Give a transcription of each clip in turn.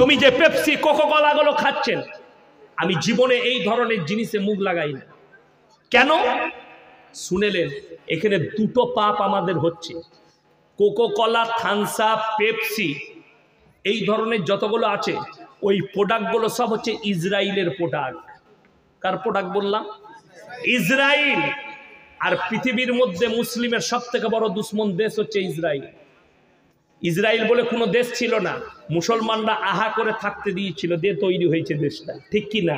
তুমি যে Pepsi Coca Cola গুলো খাচ্ছেন, আমি জীবনে এই ধরনের জিনিসে মুখ লাগাই না। কেন শুনেলেন? এখানে দুটো পাপ আমাদের হচ্ছে। Coca Cola, Thums up, Pepsi এই ধরনের যতগুলো আছে, ওই প্রোডাক্টগুলো সব হচ্ছে ইসরায়েলের প্রোডাক্ট। কার প্রোডাক্ট বললাম? ইসরায়েল। আর পৃথিবীর মধ্যে মুসলিমের সব থেকে বড় দুশ্মন দেশ হচ্ছে ইসরায়েল। ইসরায়েল বলে কোনো দেশ ছিল না, মুসলমানরা আহা করে থাকতে দিয়েছিল, দিয়ে তৈরি হয়েছে দেশটা, ঠিক কি না?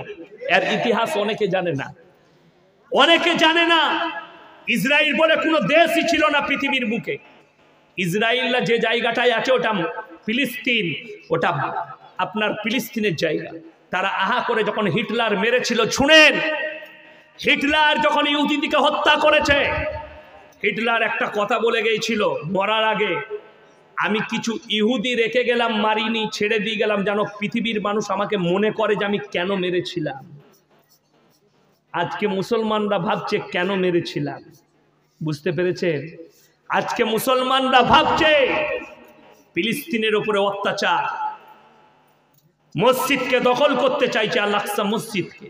এর ইতিহাস অনেকে জানে না, অনেকে জানে না। ইসরায়েল বলে কোনো দেশই ছিল না পৃথিবীর বুকে। ইসরায়েলরা যে জায়গাটায় আছে ওটা ফিলিস্তিন, ওটা আপনার ফিলিস্তিনের জায়গা। তারা আহা করে যখন হিটলার মেরেছিল, শুনেন, হিটলার যখন ইহুদিকে হত্যা করেছে, হিটলার একটা কথা বলে গিয়েছিল মরার আগে, আমি কিছু ইহুদি রেখে গেলাম, মারিনি, ছেড়ে দিয়ে গেলাম, যেন পৃথিবীর মানুষ আমাকে মনে করে যে আমি কেন মেরেছিলাম। আজকে মুসলমানরা ভাবছে কেন মেরেছিলাম, বুঝতে পেরেছেন? আজকে মুসলমানরা ভাবছে ফিলিস্তিনের উপরে অত্যাচার, মসজিদকে দখল করতে চাইছে, আল আকসা মসজিদকে।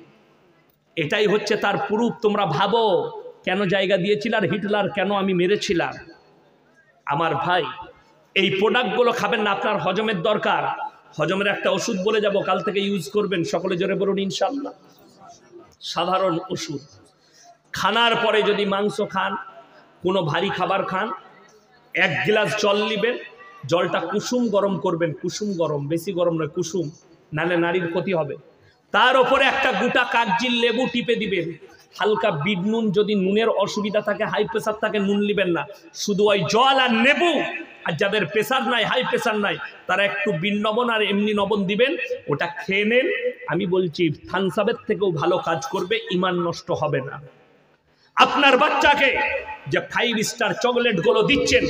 এটাই হচ্ছে তার প্রুফ। তোমরা ভাবো কেন জায়গা দিয়েছিল আর হিটলার কেন আমি মেরেছিলাম। আমার ভাই, এই প্রোডাক্টগুলো খাবেন না, আপনার হজমের দরকার। হজমের একটা ওষুধ বলে যাব, কাল থেকে ইউজ করবেন, সকলে জোরে বলুন ইনশাআল্লাহ। সাধারণ ওষুধ। খানার পরে যদি মাংস খান, কোনো ভারী খাবার খান, 1 গ্লাস জল নেবেন, জলটা কুসুম গরম করবেন, কুসুম গরম, বেশি গরম নয়, কুসুম, নালে নারীর ক্ষতি হবে। তার উপরে একটা গোটা কাগজির লেবু টিপে দিবেন, হালকা বিট নুন, যদি নুনের অসুবিধা থাকে, হাই প্রেসার থাকে, নুন নেবেন না, শুধু ওই জল আর লেবু। আর যাদের প্রেসার নাই, হাই প্রেসার নাই, তারা একটু বিট লবণ আর এমনি লবণ দিবেন, ওটা খেয়ে নেন। আমি বলছি থামস আপের থেকেও ভালো কাজ করবে, ঈমান নষ্ট হবে না। আপনার বাচ্চাকে যে 5 স্টার চকলেট গুলো দিচ্ছেন,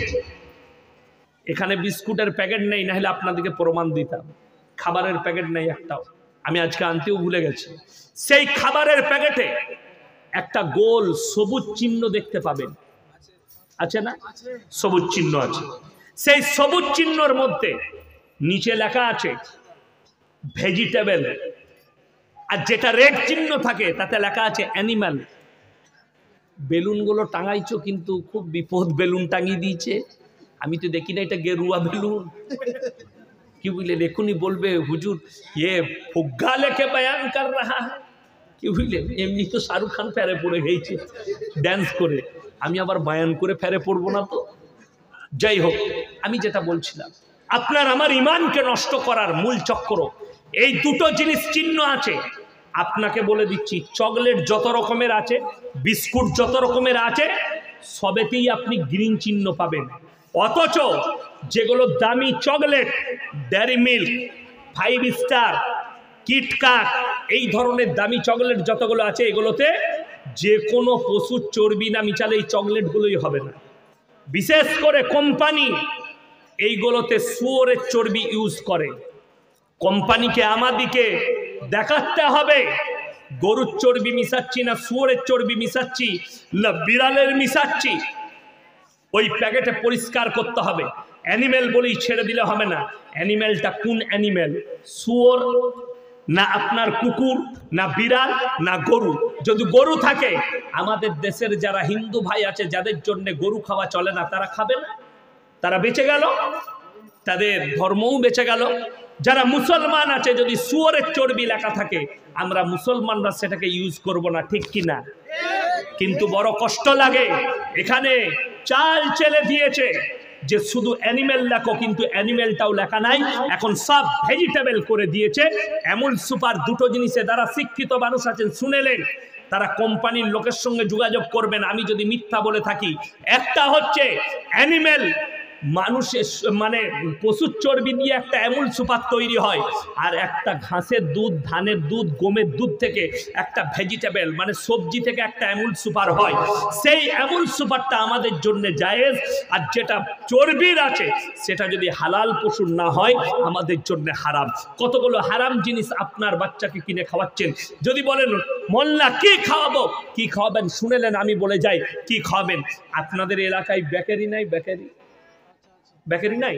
এখানে বিস্কুটের প্যাকেট নেই, না হলে আপনাদেরকে প্রমাণ দিতাম। খাবারের প্যাকেট নেই একটাও, আমি আজকে আনতেও ভুলে গেছি। সেই খাবারের প্যাকেটে একটা গোল সবুজ চিহ্ন দেখতে পাবেন, আছে না? সবুজ চিহ্ন আছে। সেই সবুজ চিহ্নর মধ্যে নিচে লেখা আছে ভেজিটেবল, আর যেটা রেড চিহ্ন থাকে তাতে লেখা আছে অ্যানিম্যাল। বেলুনগুলো টাঙাইছো, কিন্তু খুব বিপদ, বেলুন টাঙিয়ে দিয়েছে। আমি তো দেখি না এটা গেরুয়া বেলুন। কি বুঝলেন? এখনই বলবে হুজুর ये फुग्गा लेके बयान कर रहा है। কি বুঝলেন? এমনি তো শাহরুখ খান ফেরে পড়ে গেছে ড্যান্স করে, আমি আবার বয়ান করে ফেরে পড়বো না তো। যাই হোক, আমি যেটা বলছিলাম, আপনার আমার ঈমানকে নষ্ট করার মূল চক্র এই দুটো জিনিস চিহ্ন আছে। আপনাকে বলে দিচ্ছি, চকলেট যত রকমের আছে, বিস্কুট যত রকমের আছে, সবেতেই আপনি গ্রিন চিহ্ন পাবেন। অথচ যেগুলো দামি chocolate, dairy milk, 5 star, KitKat, এই ধরনের দামি চকলেট যতগুলো আছে, এগুলোতে যে কোনো পশুর চর্বি না মিশালে এই চকলেটগুলোই হবে না। বিশেষ করে কোম্পানি এইগুলোতে শুয়োরের চর্বি ইউজ করে। কোম্পানিকে আমাদিকে দেখাতে হবে গরুর চর্বি মিশাচ্ছি না শুয়োরের চর্বি মিশাচ্ছি না বিড়ালের মিশাচ্ছি। ওই প্যাকেটে পরিষ্কার করতে হবে। অ্যানিমেল বলেই ছেড়ে দিলে হবে না। অ্যানিমেলটা কোন অ্যানিমেল? শুয়োর না আপনার কুকুর, না বিড়াল, না গরু। যদি গরু থাকে, আমাদের দেশের যারা হিন্দু ভাই আছে, যাদের জন্য গরু খাওয়া চলে না, তারা খাবে না, তারা বেঁচে গেল, তাদের ধর্মও বেঁচে গেল। যারা মুসলমান আছে, যদি শুয়োরের চর্বি লেখা থাকে, আমরা মুসলমানরা সেটাকে ইউজ করব না, ঠিক কি না? কিন্তু বড় কষ্ট লাগে, এখানে চাল চেলে দিয়েছে যে শুধু অ্যানিমেল লেখো, কিন্তু অ্যানিমেলটাও লেখা নাই, এখন সব ভেজিটেবল করে দিয়েছে। এমন সুপার দুটো জিনিসে যারা শিক্ষিত মানুষ আছেন শুনেলেন, তারা কোম্পানির লোকের সঙ্গে যোগাযোগ করবেন আমি যদি মিথ্যা বলে থাকি। একটা হচ্ছে অ্যানিমেল, মানুষের মানে পশুর চর্বি দিয়ে একটা অ্যামুল সুপার তৈরি হয়, আর একটা ঘাসের দুধ, ধানের দুধ, গমের দুধ থেকে একটা ভেজিটেবল মানে সবজি থেকে একটা অ্যামুল সুপার হয়। সেই অ্যামুল সুপারটা আমাদের জন্য জায়েজ, আর যেটা চর্বির আছে সেটা যদি হালাল পশুর না হয় আমাদের জন্য হারাম। কতগুলো হারাম জিনিস আপনার বাচ্চাকে কিনে খাওয়াচ্ছেন। যদি বলেন মোল্লা কি খাওয়াবো, কি খাওয়াবেন শুনেলেন, আমি বলে যাই কি খাওয়াবেন। আপনাদের এলাকায় বেকারি নাই? বেকারি নাই?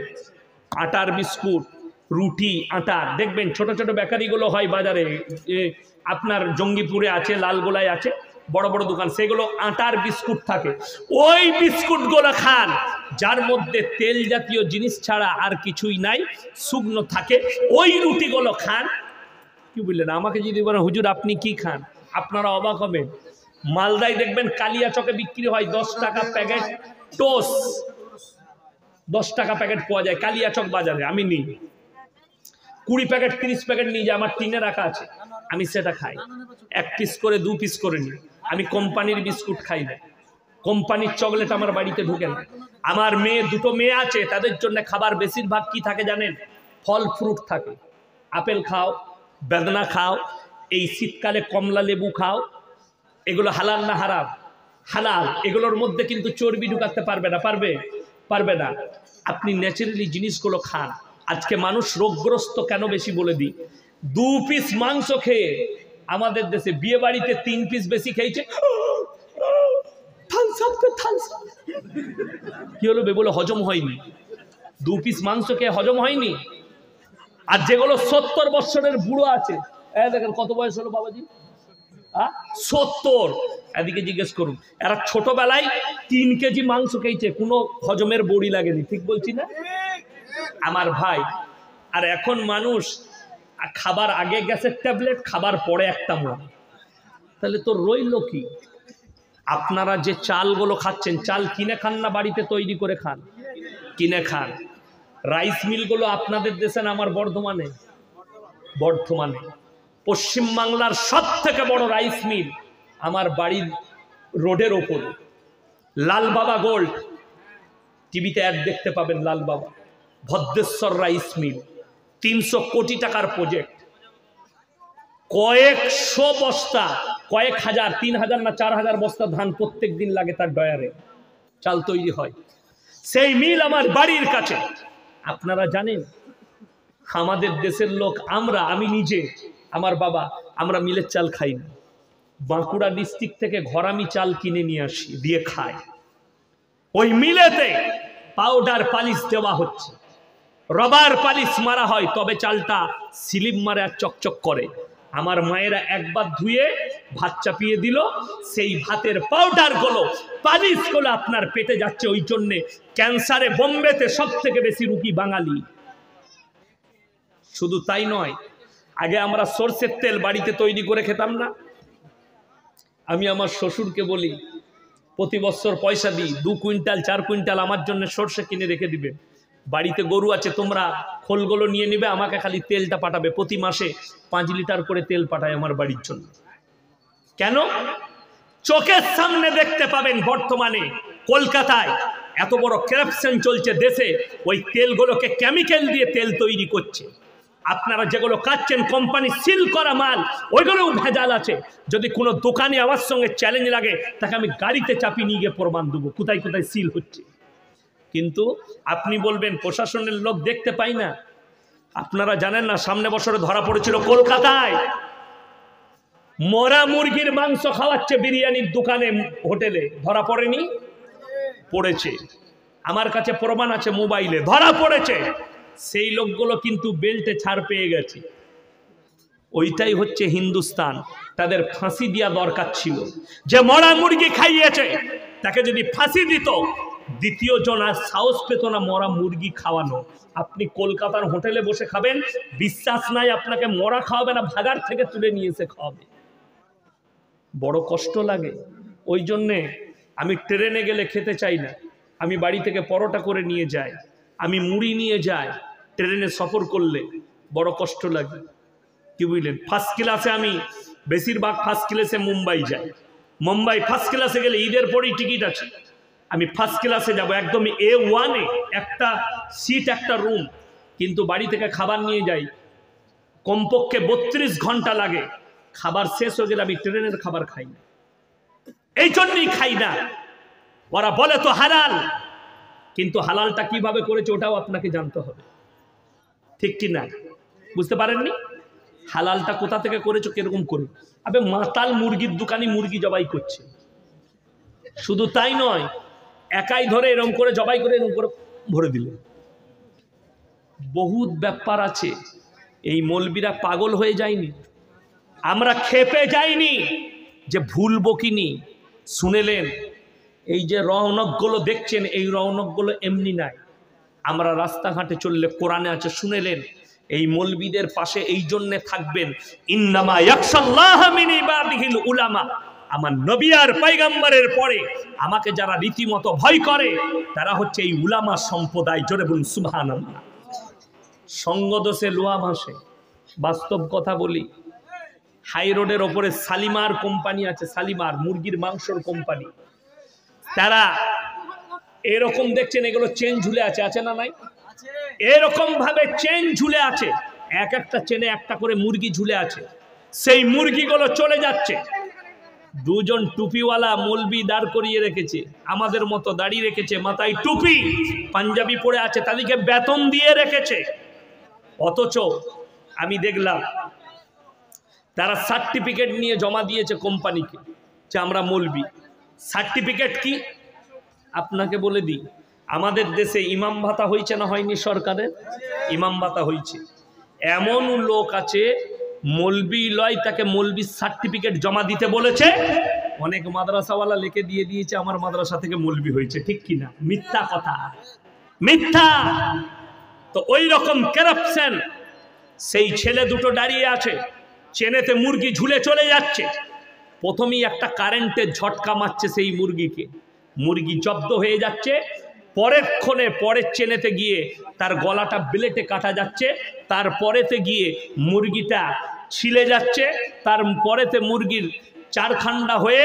আটার বিস্কুট, রুটি আটা দেখবেন ছোট ছোট বেকারিগুলো হয় বাজারে, আপনার জঙ্গিপুরে আছে, লালগোলায় আছে, বড় বড় দোকান, সেগুলো আটার বিস্কুট থাকে। ওই বিস্কুটগুলো খান যার মধ্যে তেল জাতীয় জিনিস ছাড়া আর কিছুই নাই, শুকনো থাকে। ওই রুটিগুলো খান। কি বললেন? আমাকে যদি বলেন হুজুর আপনি কি খান, আপনারা অবাক হবেন। মালদায় দেখবেন কালিয়াচকে বিক্রি হয় 10 টাকা প্যাকেট টোস্ট, 10 টাকা প্যাকেট পাওয়া যায় কালিয়াচক বাজারে। আমি নিই 20 প্যাকেট 30 প্যাকেট নিয়ে যাই, আমার টিনে রাখা আছে, আমি সেটা খাই। 1 পিস করে 2 পিস করে নিই। আমি কোম্পানির বিস্কুট খাই না, কোম্পানির চকলেট আমার বাড়িতে ঢুকে না। আমার মেয়ে, 2টো মেয়ে আছে, তাদের জন্য খাবার বেশিরভাগ কি থাকে জানেন? ফল ফ্রুট থাকে। আপেল খাও, বেদনা খাও, এই শীতকালে কমলা লেবু খাও। এগুলো হালাল না হারাম? হালাল। এগুলোর মধ্যে কিন্তু চর্বি ঢুকাতে পারবে না, পারবে না। আপনি ন্যাচারালি জিনিসগুলো খান। আজকে মানুষ রোগগ্রস্ত কেন বেশি বলে দিই, 2 পিস মাংস খেয়ে আমাদের দেশে বিয়ে বাড়িতে 3 পিস বেশি খেয়েছে। কি হলো বে? বলে হজম হয়নি। 2 পিস মাংস খেয়ে হজম হয়নি। আর যেগুলো 70 বছরের বুড়ো আছে, দেখেন কত বয়স হলো বাবাজি? 70। এদিকে জিজ্ঞেস করুন, এরা ছোটবেলায় 3 কেজি মাংস খেয়েছে, কোনো হজমের বড়ি লাগেনি। ঠিক বলছি না আমার ভাই? আর এখন মানুষ খাবার আগে গ্যাসের ট্যাবলেট, খাবার পরে একটা মন। তাহলে তো রইল কি? আপনারা যে চালগুলো খাচ্ছেন, চাল কিনে খান না বাড়িতে তৈরি করে খান? কিনে খান। রাইস মিলগুলো আপনাদের দেশে না আমার বর্ধমানে? পশ্চিমবাংলার সব থেকে বড় রাইস মিল আমার বাড়ির রোডের ওপর, লাল বাবা গোল্ড। টিভিতে অ্যাড দেখতে পাবেন, লাল বাবা ভদ্রেশ্বর রাইস মিল, 300 কোটি টাকার প্রজেক্ট। কয়েকশো বস্তা, কয়েক হাজার, 3000 না 4000 বস্তা ধান প্রত্যেক দিন লাগে তার ডয়ারে, চাল তৈরি হয়। সেই মিল আমার বাড়ির কাছে। আপনারা জানেন আমাদের দেশের লোক, আমি নিজে, আমার বাবা, আমরা মিলের চাল খাই না। বাঁকুড়া ডিস্ট্রিক্ট থেকে ঘরামি চাল কিনে নিয়ে আসি, দিয়ে খাই। ওই মিলেতে পাউডার পালিশ দেওয়া হচ্ছে, রবার পালিশ মারা হয়, তবে চালটা স্লিপ মারে আর চকচক করে। আমার মায়েরা একবার ধুয়ে ভাত চাপিয়ে দিল, সেই ভাতের পাউডার গুলো, পালিশ গুলো আপনার পেটে যাচ্ছে। ওই জন্যে ক্যান্সারে বোম্বেতে সব থেকে বেশি রুগী বাঙালি। শুধু তাই নয়, আগে আমরা সরষের তেল বাড়িতে তৈরি করে খেতাম না। আমি আমার শ্বশুরকে বলি প্রতি বছর পয়সা দিই, 2 কুইন্টাল 4 কুইন্টাল আমার জন্য সরষে কিনে রেখে দিবে। বাড়িতে গরু আছে, তোমরা খোলগুলো নিয়ে নিবে, আমাকে খালি তেলটা পাঠাবে। প্রতি মাসে 5 লিটার করে তেল পাঠায় আমার বাড়ির জন্য। কেন? চোখের সামনে দেখতে পাবেন বর্তমানে কলকাতায় এত বড় করাপশন চলছে দেশে, ওই তেলগুলোকে কেমিক্যাল দিয়ে তেল তৈরি করছে। আপনারা যেগুলো খাচ্ছেন কোম্পানি সিল করা মাল, ওইগুলোও ভেজাল আছে। যদি কোনো দোকানে আমার সঙ্গে চ্যালেঞ্জ লাগে, তাকে আমি গাড়িতে চাপিয়ে নিয়ে গিয়ে প্রমাণ দেবো কোথায় কোথায় সিল হচ্ছে। কিন্তু আপনি বলবেন প্রশাসনের লোক দেখতে পাই না। আপনারা জানেন না, সামনে বছরে ধরা পড়েছিল কলকাতায়, মরা মুরগির মাংস খাওয়াচ্ছে বিরিয়ানির দোকানে, হোটেলে। ধরা পড়েনি? পড়েছে। আমার কাছে প্রমাণ আছে, মোবাইলে ধরা পড়েছে। সেই লোকগুলো কিন্তু বেল্টে ছাড় পেয়ে গেছে। ওইটাই হচ্ছে হিন্দুস্তান। তাদের ফাঁসি দেওয়া দরকার ছিল। যে মরা মুরগি খাইয়েছে তাকে যদি ফাঁসি দিত, দ্বিতীয় জন আর সাহস পেত না মরা মুরগি খাওয়ানো। আপনি কলকাতার হোটেলে বসে খাবেন, বিশ্বাস নাই আপনাকে মরা খাওয়াবে না, ভাগার থেকে তুলে নিয়ে এসে খাওয়াবে। বড় কষ্ট লাগে। ওই জন্যে আমি ট্রেনে গেলে খেতে চাই না, আমি বাড়ি থেকে পরোটা করে নিয়ে যাই, আমি মুড়ি নিয়ে যাই। ট্রেনে সফর করলে বড় কষ্ট লাগে। কি বুঝলেন? ফার্স্ট ক্লাসে, আমি বেশিরভাগ ফার্স্ট ক্লাসে মুম্বাই যাই। মুম্বাই ফার্স্ট ক্লাসে গেলে ঈদের পরেই টিকিট আছে, আমি ফার্স্ট ক্লাসে যাব, একদম A1-এ, একটা সিট একটা রুম। কিন্তু বাড়ি থেকে খাবার নিয়ে যাই, কমপক্ষে 32 ঘন্টা লাগে। খাবার শেষ হয়ে গেলে আমি ট্রেনের খাবার খাই না। এই জন্যই খাই না। ওরা বলে তো হালাল, কিন্তু হালালটা কিভাবে করেছে ওটাও আপনাকে জানতে হবে। ঠিক কি না? বুঝতে পারেননি? হালালটা কোথা থেকে করেছো, কিরকম করে? আবে মাতাল মুরগির দোকানি মুরগি জবাই করছে। শুধু তাই নয়, একাই ধরে এরকম করে জবাই করে এরকম করে ভরে দিলে। বহুত ব্যাপার আছে। এই মৌলবীরা পাগল হয়ে যায়নি, আমরা খেপে যাইনি যে ভুলবো কিনি। শুনেলেন এই যে রৌনকগুলো দেখছেন, এই রৌনকগুলো এমনি নাই। আমরা রাস্তাঘাটে চললে কোরআনে আছে, শুনেলেন এই মৌলবীদের পাশে এই জন্যে থাকবেন, ইন্নামা ইয়াখশাল্লাহ মিন ইবাদিহিল উলামা। আমার নবী আর পয়গম্বরের পরে আমাকে যারা রীতিমতো ভয় করে তারা হচ্ছে এই উলামা সম্প্রদায়। জোরে বলুন সুবহানাল্লাহ। সঙ্গ দোষে লোয়া ভাসে, বাস্তব কথা বলি। হাই রোডের ওপরে শালিমার কোম্পানি আছে, শালিমার মুরগির মাংসর কোম্পানি। তারা এরকম দেখছেন, এগুলো চেন ঝুলে আছে, আছে না নাই? এরকম ভাবে চেন ঝুলে আছে, এক একটা চেনে একটা করে মুরগি ঝুলে আছে। সেই মুরগিগুলো চলে যাচ্ছে, দুজন টুপিওয়ালা মৌলবি দাঁড় করিয়ে রেখেছে, আমাদের মতো দাড়ি রেখেছে, মাথায় টুপি, পাঞ্জাবি পরে আছে, তাদেরকে বেতন দিয়ে রেখেছে। অথচ আমি দেখলাম তারা সার্টিফিকেট নিয়ে জমা দিয়েছে কোম্পানিকে যে আমরা মৌলবি। সার্টিফিকেট কি আপনাকে বলে দিই, আমাদের দেশে ইমাম ভাতা হয়েছে না হয়নি? সরকারের ইমাম ভাতা হয়েছে। এমন লোক আছে মৌলবি লয়, তাকে মৌলবির সার্টিফিকেট জমা দিতে বলেছে। অনেক মাদ্রাসাওয়ালা লিখে দিয়ে দিয়েছে আমার মাদ্রাসা থেকে মৌলবি হয়েছে। ঠিক কিনা? মিথ্যা কথা, মিথ্যা। তো ওই রকম কারাপশন। সেই ছেলে দুটো দাঁড়িয়ে আছে, চেনেতে মুরগি ঝুলে চলে যাচ্ছে। প্রথমেই একটা কারেন্টের ঝটকা মারছে সেই মুরগিকে, মুরগি জব্দ হয়ে যাচ্ছে। পরের চেনেতে গিয়ে তার গলাটা ব্লেটে কাটা যাচ্ছে, তারপরেতে গিয়ে মুরগিটা ছিলে যাচ্ছে, তারপরেতে মুরগির চারখান্ডা হয়ে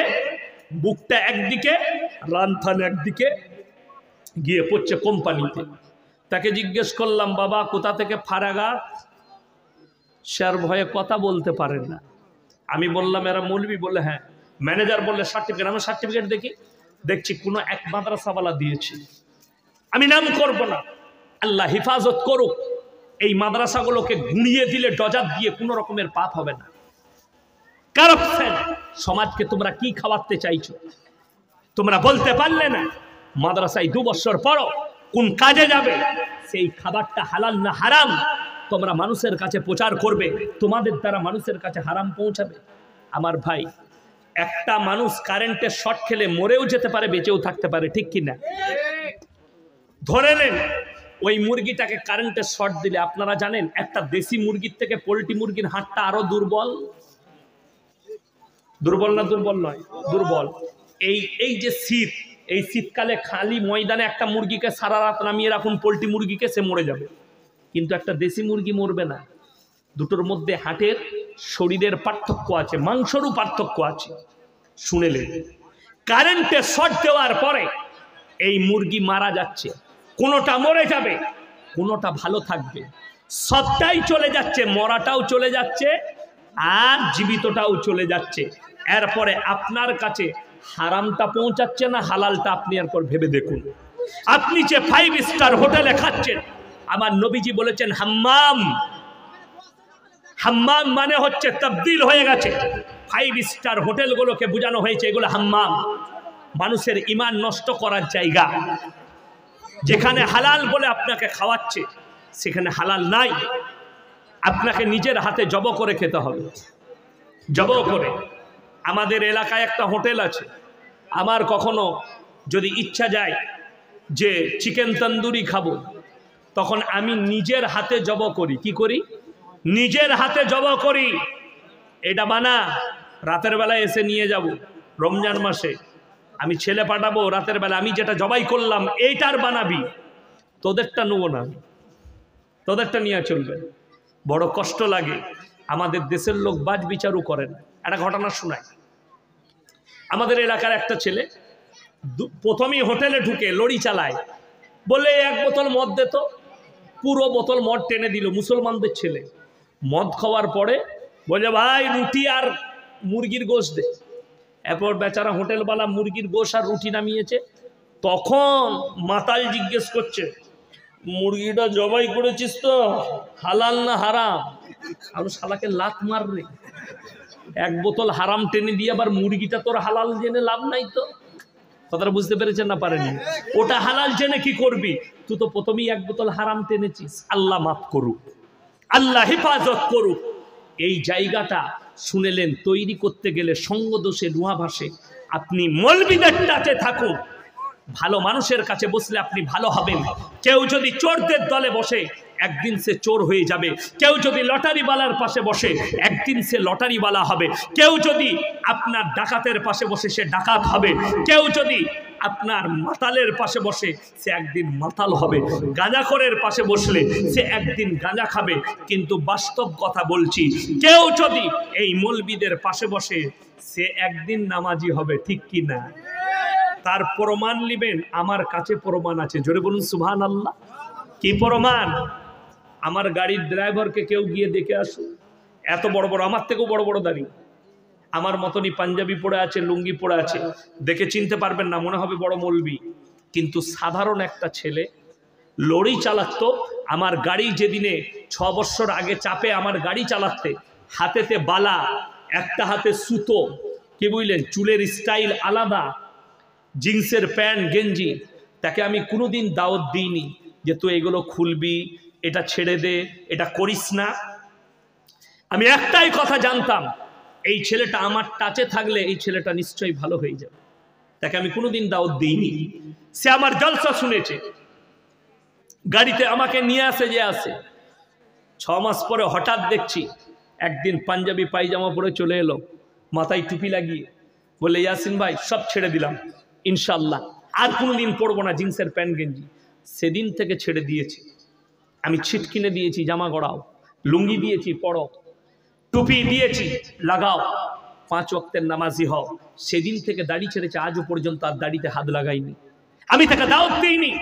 বুকটা একদিকে, রানথান একদিকে গিয়ে পড়ছে কোম্পানিতে। তাকে জিজ্ঞেস করলাম, বাবা কোথা থেকে ফারাগা? সে আর ভয়ে কথা বলতে পারেন না। আমি বললাম এরা মৌলবি? বলে হ্যাঁ। ম্যানেজার বললে সার্টিফিকেট? আমার সার্টিফিকেট দেখি। দেখছি কোনো এক মাদ্রাসাওয়ালা দিয়েছে, আমি নাম করব না। আল্লাহ হিফাজত করুক, এই মাদ্রাসাগুলোকে গুঁড়িয়ে দিলে ডজার দিয়ে কোনো রকমের পাপ হবে না। কারাপশন। সমাজকে তোমরা কি খাওয়াতে চাইছো তোমরা বলতে পারলে না। মাদ্রাসায় 2 বছর পরও কোন কাজে যাবে, সেই খাবারটা হালাল না হারাম তোমরা মানুষের কাছে প্রচার করবে, তোমাদের দ্বারা মানুষের কাছে হারাম পৌঁছাবে। আমার ভাই, একটা মানুষ কারেন্টের শর্ট খেলে মরেও যেতে পারে, বেঁচেও থাকতে পারে। ঠিক কিনা? ধরে নেন ওই মুরগিটাকে কারেন্টের শর্ট দিলে, আপনারা জানেন একটা দেশি মুরগির থেকে পোল্ট্রি মুরগির হাড়টা আরো দুর্বল। দুর্বল না দুর্বল নয়? দুর্বল। এই যে শীত, এই শীতকালে খালি ময়দানে একটা মুরগিকে সারা রাত নামিয়ে রাখুন, পোল্ট্রি মুরগিকে, সে মরে যাবে। কিন্তু একটা দেশি মুরগি মরবে না। দুটোর মধ্যে হাটের শরীরের পার্থক্য আছে, মাংসরও পার্থক্য আছে। শুনেলেন কারেন্টে শর্ট দেওয়ার পরে এই মুরগি মারা যাচ্ছে, কোনোটা মরে যাবে, কোনোটা ভালো থাকবে, সবটাই চলে যাচ্ছে, মরাটাও চলে যাচ্ছে আর জীবিতটাও চলে যাচ্ছে। এরপরে আপনার কাছে হারামটা পৌঁছাচ্ছে না হালালটা? আপনি এরপর ভেবে দেখুন। আপনি যে 5 স্টার হোটেলে খাচ্ছেন, আমার নবীজি বলেছেন হাম্মাম। হাম্মাম মানে হচ্ছে তবদিল হয়ে গেছে। 5 স্টার হোটেলগুলোকে বোঝানো হয়েছে এগুলো হাম্মাম, মানুষের ঈমান নষ্ট করার জায়গা। যেখানে হালাল বলে আপনাকে খাওয়াচ্ছে সেখানে হালাল নাই, আপনাকে নিজের হাতে জব করে খেতে হবে। জব করে। আমাদের এলাকায় একটা হোটেল আছে, আমার কখনো যদি ইচ্ছা যায় যে চিকেন তন্দুরি খাবো, তখন আমি নিজের হাতে জব করি। কি করি? নিজের হাতে জব করি। এটা বানা, রাতের বেলায় এসে নিয়ে যাব। রমজান মাসে আমি ছেলে পাঠাবো, রাতের বেলা আমি যেটা জবাই করলাম এইটার বানাবি, তোদেরটা নেবো না, তোদেরটা নিয়ে চলবে। বড় কষ্ট লাগে। আমাদের দেশের লোক বাজ বিচারও করে না। একটা ঘটনা শোনায়। আমাদের এলাকার একটা ছেলে প্রথমেই হোটেলে ঢুকে লড়ি চালায়, বলে 1 বোতল মদ দে তো। পুরো বোতল মদ টেনে দিল। মুসলমানদের ছেলে মদ খাওয়ার পরে বলে ভাই রুটি আর মুরগির গোশ দে। এরপর বেচারা হোটেলওয়ালা মুরগির গোশ আর রুটি নামিয়েছে। তখন মাতাল জিজ্ঞেস করছে, মুরগিটা জবাই করেছিস তো হালাল না হারাম? আর শালাকে লাত মাররে। 1 বোতল হারাম টেনে দিয়ে আবার মুরগিটা তোর হালাল জেনে লাভ নাই তো। কথাটা বুঝতে পেরেছেন না পারেনি? ওটা হালাল জেনে কি করবি? তুই তো প্রথমেই এক বোতল হারাম টেনেছিস। আল্লাহ মাফ করুক, আল্লাহ হেফাজত করুক। এই জায়গাটা শুনেলেন, তৈরি করতে গেলে সঙ্গ দোষে লুহা ভাসে। আপনি মৌলবীদের টাচে থাকুন, ভালো মানুষের কাছে বসলে আপনি ভালো হবেন। কেউ যদি চোরদের দলে বসে একদিন সে চোর হয়ে যাবে। কেউ যদি লটারিওয়ালার পাশে বসে একদিন সে লটারিওয়ালা হবে। কেউ যদি আপনার ডাকাতের পাশে বসে সে ডাকাত হবে। কেউ যদি আপনার মাতালের পাশে বসে সে একদিন মাতাল হবে। গাঁজাখোরের পাশে বসলে সে একদিন গাঁজা খাবে। কিন্তু বাস্তব কথা বলছি, কেউ যদি এই মৌলবীদের পাশে বসে সে একদিন নামাজি হবে, ঠিক কি না? তার প্রমাণ নেবেন, আমার কাছে প্রমাণ আছে। জোরে বলুন সুবহানাল্লাহ। কি প্রমাণ? আমার গাড়ির ড্রাইভারকে কেউ গিয়ে দেখে আসুন, এত বড় বড়, আমার থেকেও বড় বড় দাড়ি, আমার মতনই পাঞ্জাবি পরে আছে, লুঙ্গি পরে আছে, দেখে চিনতে পারবেন না, মনে হবে বড় মৌলবী। কিন্তু সাধারণ একটা ছেলে লরি চালাতো। আমার গাড়ি যেদিনে 6 বছর আগে চাপে আমার গাড়ি চালাতে, হাতেতে বালা, একটা হাতে সুতো, কি বুঝলেন, চুলের স্টাইল আলাদা, জিন্সের প্যান্ট গেঞ্জি। তাকে আমি কোনোদিন দাওয়াত দিইনি যে তুই এগুলো খুলবি, এটা ছেড়ে দে, এটা করিস না। আমি একটাই কথা জানতাম, এই ছেলেটা আমার টাচে থাকলে এই ছেলেটা নিশ্চয়ই ভালো হয়ে যাবে। তাকে আমি কোনোদিন দাওয়াত দিইনি। সে আমার জলসা শুনেছে, গাড়িতে আমাকে নিয়ে আসে যে আসে। 6 মাস পরে হঠাৎ দেখছি একদিন পাঞ্জাবি পায়জামা পরে চলে এলো, মাথায় টুপি লাগিয়ে, বলে ইয়াসিন ভাই সব ছেড়ে দিলাম ইনশাল্লাহ, আর কোনোদিন পরবো না জিন্সের প্যান্ট গেঞ্জি। সেদিন থেকে ছেড়ে দিয়েছি। আমি ছিট কিনে দিয়েছি, জামা গড়াও, লুঙ্গি দিয়েছি পরো, টুপি দিয়েছি লাগাও, 5 ওয়াক্তের নামাজি হও। সেদিন থেকে দাড়ি ছেড়েছে, আজও পর্যন্ত আর দাড়িতে হাত লাগাইনি। আমি তাকে দাওয়াত দিইনি,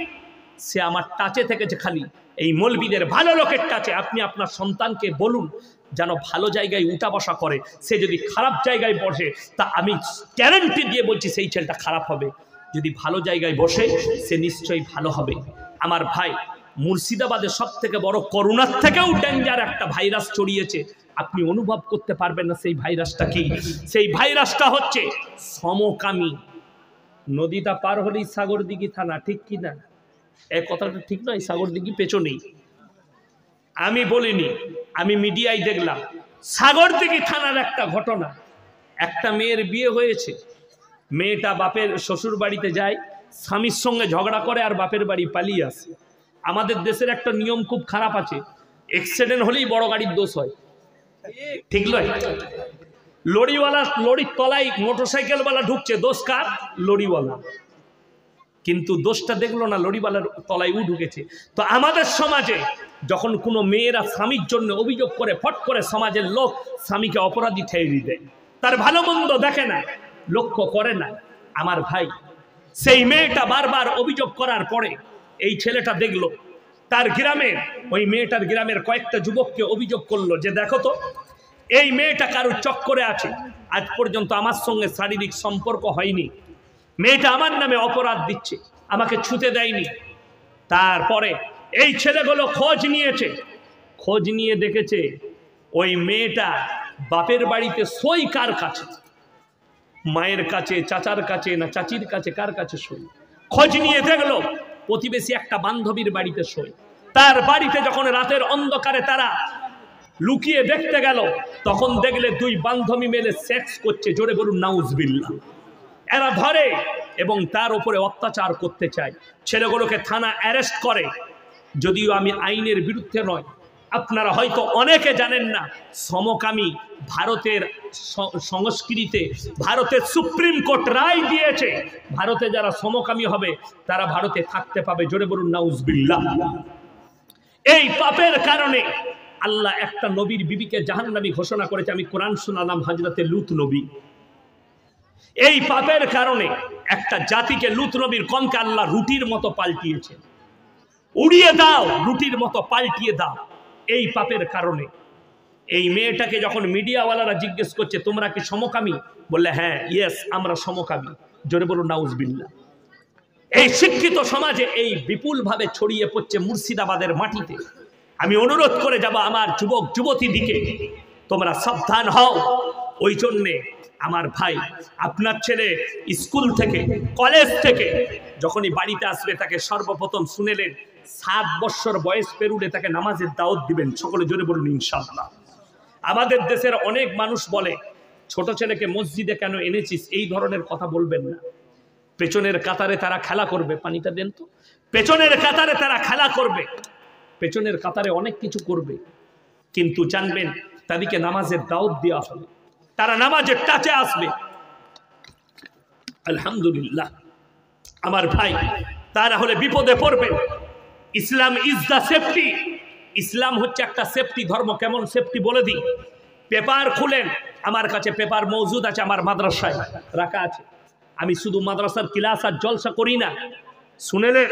সে আমার টাচে থেকেছে খালি এই মৌলবীদের ভালো লোকের টাচে। আপনি আপনার সন্তানকে বলুন যেন ভালো জায়গায় উঠা বসা করে। সে যদি খারাপ জায়গায় বসে তা আমি গ্যারান্টি দিয়ে বলছি সেই ছেলেটা খারাপ হবে। যদি ভালো জায়গায় বসে সে নিশ্চয়ই ভালো হবে। আমার ভাই, মুর্শিদাবাদে সব থেকে বড় করোনার থেকেও ডেঞ্জার একটা ভাইরাস ছড়িয়েছে, আপনি অনুভব করতে পারবেন না সেই ভাইরাসটা কি। সেই ভাইরাসটা হচ্ছে সমকামী। নদীটা পার হলেই সাগরদিঘি থানা, ঠিক কি না? এই কথাটা ঠিক নয়? সাগরদিঘি পেছনেই, আমি বলিনি, আমি মিডিয়ায় দেখলাম। সাগরদিঘি থানার একটা ঘটনা, একটা মেয়ের বিয়ে হয়েছে, মেয়েটা বাপের শ্বশুর বাড়িতে যায়, স্বামীর সঙ্গে ঝগড়া করে আর বাপের বাড়ি পালিয়ে আসে। আমাদের দেশের একটা নিয়ম খুব খারাপ আছে, অ্যাক্সিডেন্ট হলেই বড় গাড়ির দোষ হয়, ঠিক নয়? লরিওয়ালা, লরির তলায় মোটরসাইকেলওয়ালা ঢুকছে, দোষ কার? লরিওয়ালা। কিন্তু দোষটা দেখলো না, লরিওয়ালার তলায় ঢুকেছে। তো আমাদের সমাজে যখন কোনো মেয়েরা স্বামীর জন্য অভিযোগ করে, ফট করে সমাজের লোক স্বামীকে অপরাধী ঠেরিয়ে দেয়, তার ভালো মন্দ দেখে না, লক্ষ্য করে না। আমার ভাই, সেই মেয়েটা বারবার অভিযোগ করার পরে এই ছেলেটা দেখলো, তার গ্রামে, ওই মেয়েটার গ্রামের কয়েকটা যুবককে অভিযোগ করলো যে দেখো তো এই মেয়েটা কারোর চক্করে আছে, আজ পর্যন্ত আমার সঙ্গে শারীরিক সম্পর্ক হয়নি, মেয়েটা আমার নামে অপরাধ দিচ্ছে, আমাকে ছুতে দেয়নি। তারপরে এই ছেলেগুলো খোঁজ নিয়েছে, খোঁজ নিয়ে দেখেছে ওই মেয়েটা বাপের বাড়িতে সই কার কাছে, মায়ের কাছে, চাচার কাছে, না চাচির কাছে, কার কাছে সই? খোঁজ নিয়ে দেখলো প্রতিবেশী একটা বান্ধবীর বাড়িতে সই। তার বাড়িতে যখন রাতের অন্ধকারে তারা লুকিয়ে দেখতে গেল, তখন দেখলে 2 বান্ধবী মিলে সেক্স করছে। জোরে বলুন নাউজুবিল্লাহ। এরা ধরে এবং তার উপরে অত্যাচার করতে চায়। ছেলেগুলোকে থানা অ্যারেস্ট করে। যদিও আমি আইনের বিরুদ্ধে নয়, আপনারা হয়তো অনেকে জানেন না, সমকামী ভারতের সংস্কৃতিতে, ভারতের সুপ্রিম কোর্ট রায় দিয়েছে, ভারতে যারা সমকামী হবে তারা ভারতে থাকতে পাবে। জোরে বলুন নাউজুবিল্লাহ। এই পাপের কারণে আল্লাহ একটা নবীর বিবিকে জাহান্নামী ঘোষণা করেছে। আমি কোরআন শোনালাম, হযরতে লূত নবী। এই পাপের কারণে একটা জাতিকে, লূত নবীর কমকে আল্লাহ রুটির মতো পাল্টিয়েছে। উড়িয়ে দাও, রুটির মতো পাল্টিয়ে দাও। এই পাপের কারণে এই মেয়েটাকে যখন মিডিয়াওয়ালারা জিজ্ঞেস করছে তোমরা কি সমকামী, বললে হ্যাঁ, ইয়েস, আমরা সমকামী। জোরে বলুন নাউজুবিল্লাহ। এই শিক্ষিত সমাজে এই বিপুলভাবে ছড়িয়ে পড়ছে মুর্শিদাবাদের মাটিতে। আমি অনুরোধ করে যাব আমার যুবক যুবতী দিকে, তোমরা সাবধান হও, ওই জন্যে আমার ভাই, আপনার ছেলে স্কুল থেকে কলেজ থেকে যখনই বাড়িতে আসবে তাকে সর্বপ্রথম শুনেলেন 7 বছর বয়স পেরুলে তাকে নামাজের দাওয়াত দিবেন। সকলে জোরে বলুন ইনশাআল্লাহ। আমাদের দেশের অনেক মানুষ বলে ছোট ছেলেকে মসজিদে কেন এনেছিস, এই ধরনের কথা বলবেন না। পেছনের কাতারে তারা খেলা করবে, পানিটা দেন তো। পেছনের কাতারে তারা খেলা করবে, পেছনের কাতারে অনেক কিছু করবে, কিন্তু জানবেন তাদেরকে নামাজের দাওয়াত দেওয়া হবে, তারা নামাজের টাচে আসবে। আলহামদুলিল্লাহ আমার ভাই, তারা হলে বিপদে পড়বেন। ইসলাম ইজ দ্য সেফটি। ইসলাম হচ্ছে একটা সেফটি ধর্ম। কেমন সেফটি বলে দিই। পেপার খুলেন, আমার কাছে পেপার মজুদ আছে, আমার মাদ্রাসায় রাখা আছে। আমি শুধু মাদ্রাসার ক্লাস আর জলসা করি না, শুনেলে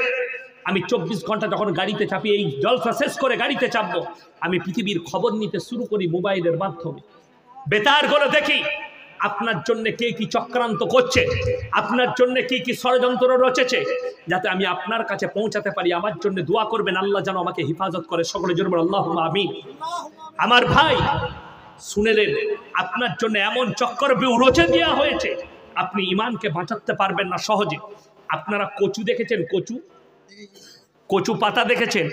আমি 24 ঘন্টা যখন গাড়িতে চাপি, এই জলসা শেষ করে গাড়িতে চাপবো, আমি পৃথিবীর খবর নিতে শুরু করি মোবাইলের মাধ্যমে। বেতারগুলো দেখি আপনার জন্য কে কি চক্রান্ত করছে, আপনার জন্য কি কি ষড়যন্ত্র রচেছে, যাতে আমি আপনার কাছে পৌঁছাতে পারি। আমার জন্য দোয়া করবেন, আল্লাহ যেন আমাকে হেফাজত করে। সকলে জন্য আল্লাহুম্মা আমিন। আমার ভাই শুনেলেন, আপনার জন্য এমন চক্রব্যূহ রচে দেওয়া হয়েছে, আপনি ইমানকে বাঁচাতে পারবেন না সহজে। আপনারা কচু দেখেছেন? কচু পাতা দেখেছেন?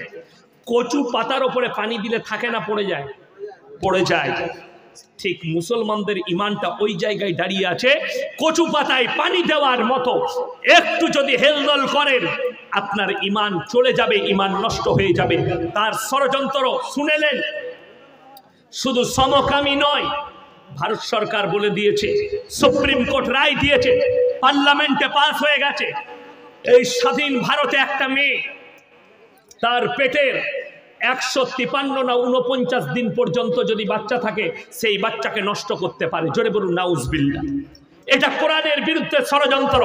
কচু পাতার ওপরে পানি দিলে থাকে না পড়ে যায়? পড়ে যায়। ঠিক মুসলমানদের ইমানটা ওই জায়গায় দাঁড়িয়ে আছে, কচু পাতায় পানি দেওয়ার মতো। একটু যদি হেলদোল করেন আপনার ইমান চলে যাবে, ইমান নষ্ট হয়ে যাবে। তার ষড়যন্ত্র শুনেলেন, শুধু সমকামী নয়, ভারত সরকার বলে দিয়েছে, সুপ্রিম কোর্ট রায় দিয়েছে, পার্লামেন্টে পাস হয়ে গেছে, এই স্বাধীন ভারতে একটা মেয়ে তার পেটের 153 না 49 দিন পর্যন্ত যদি বাচ্চা থাকে, সেই বাচ্চাকে নষ্ট করতে পারে। জোরে বলুন নাউজুবিল্লাহ। এটা কোরআনের বিরুদ্ধে ষড়যন্ত্র।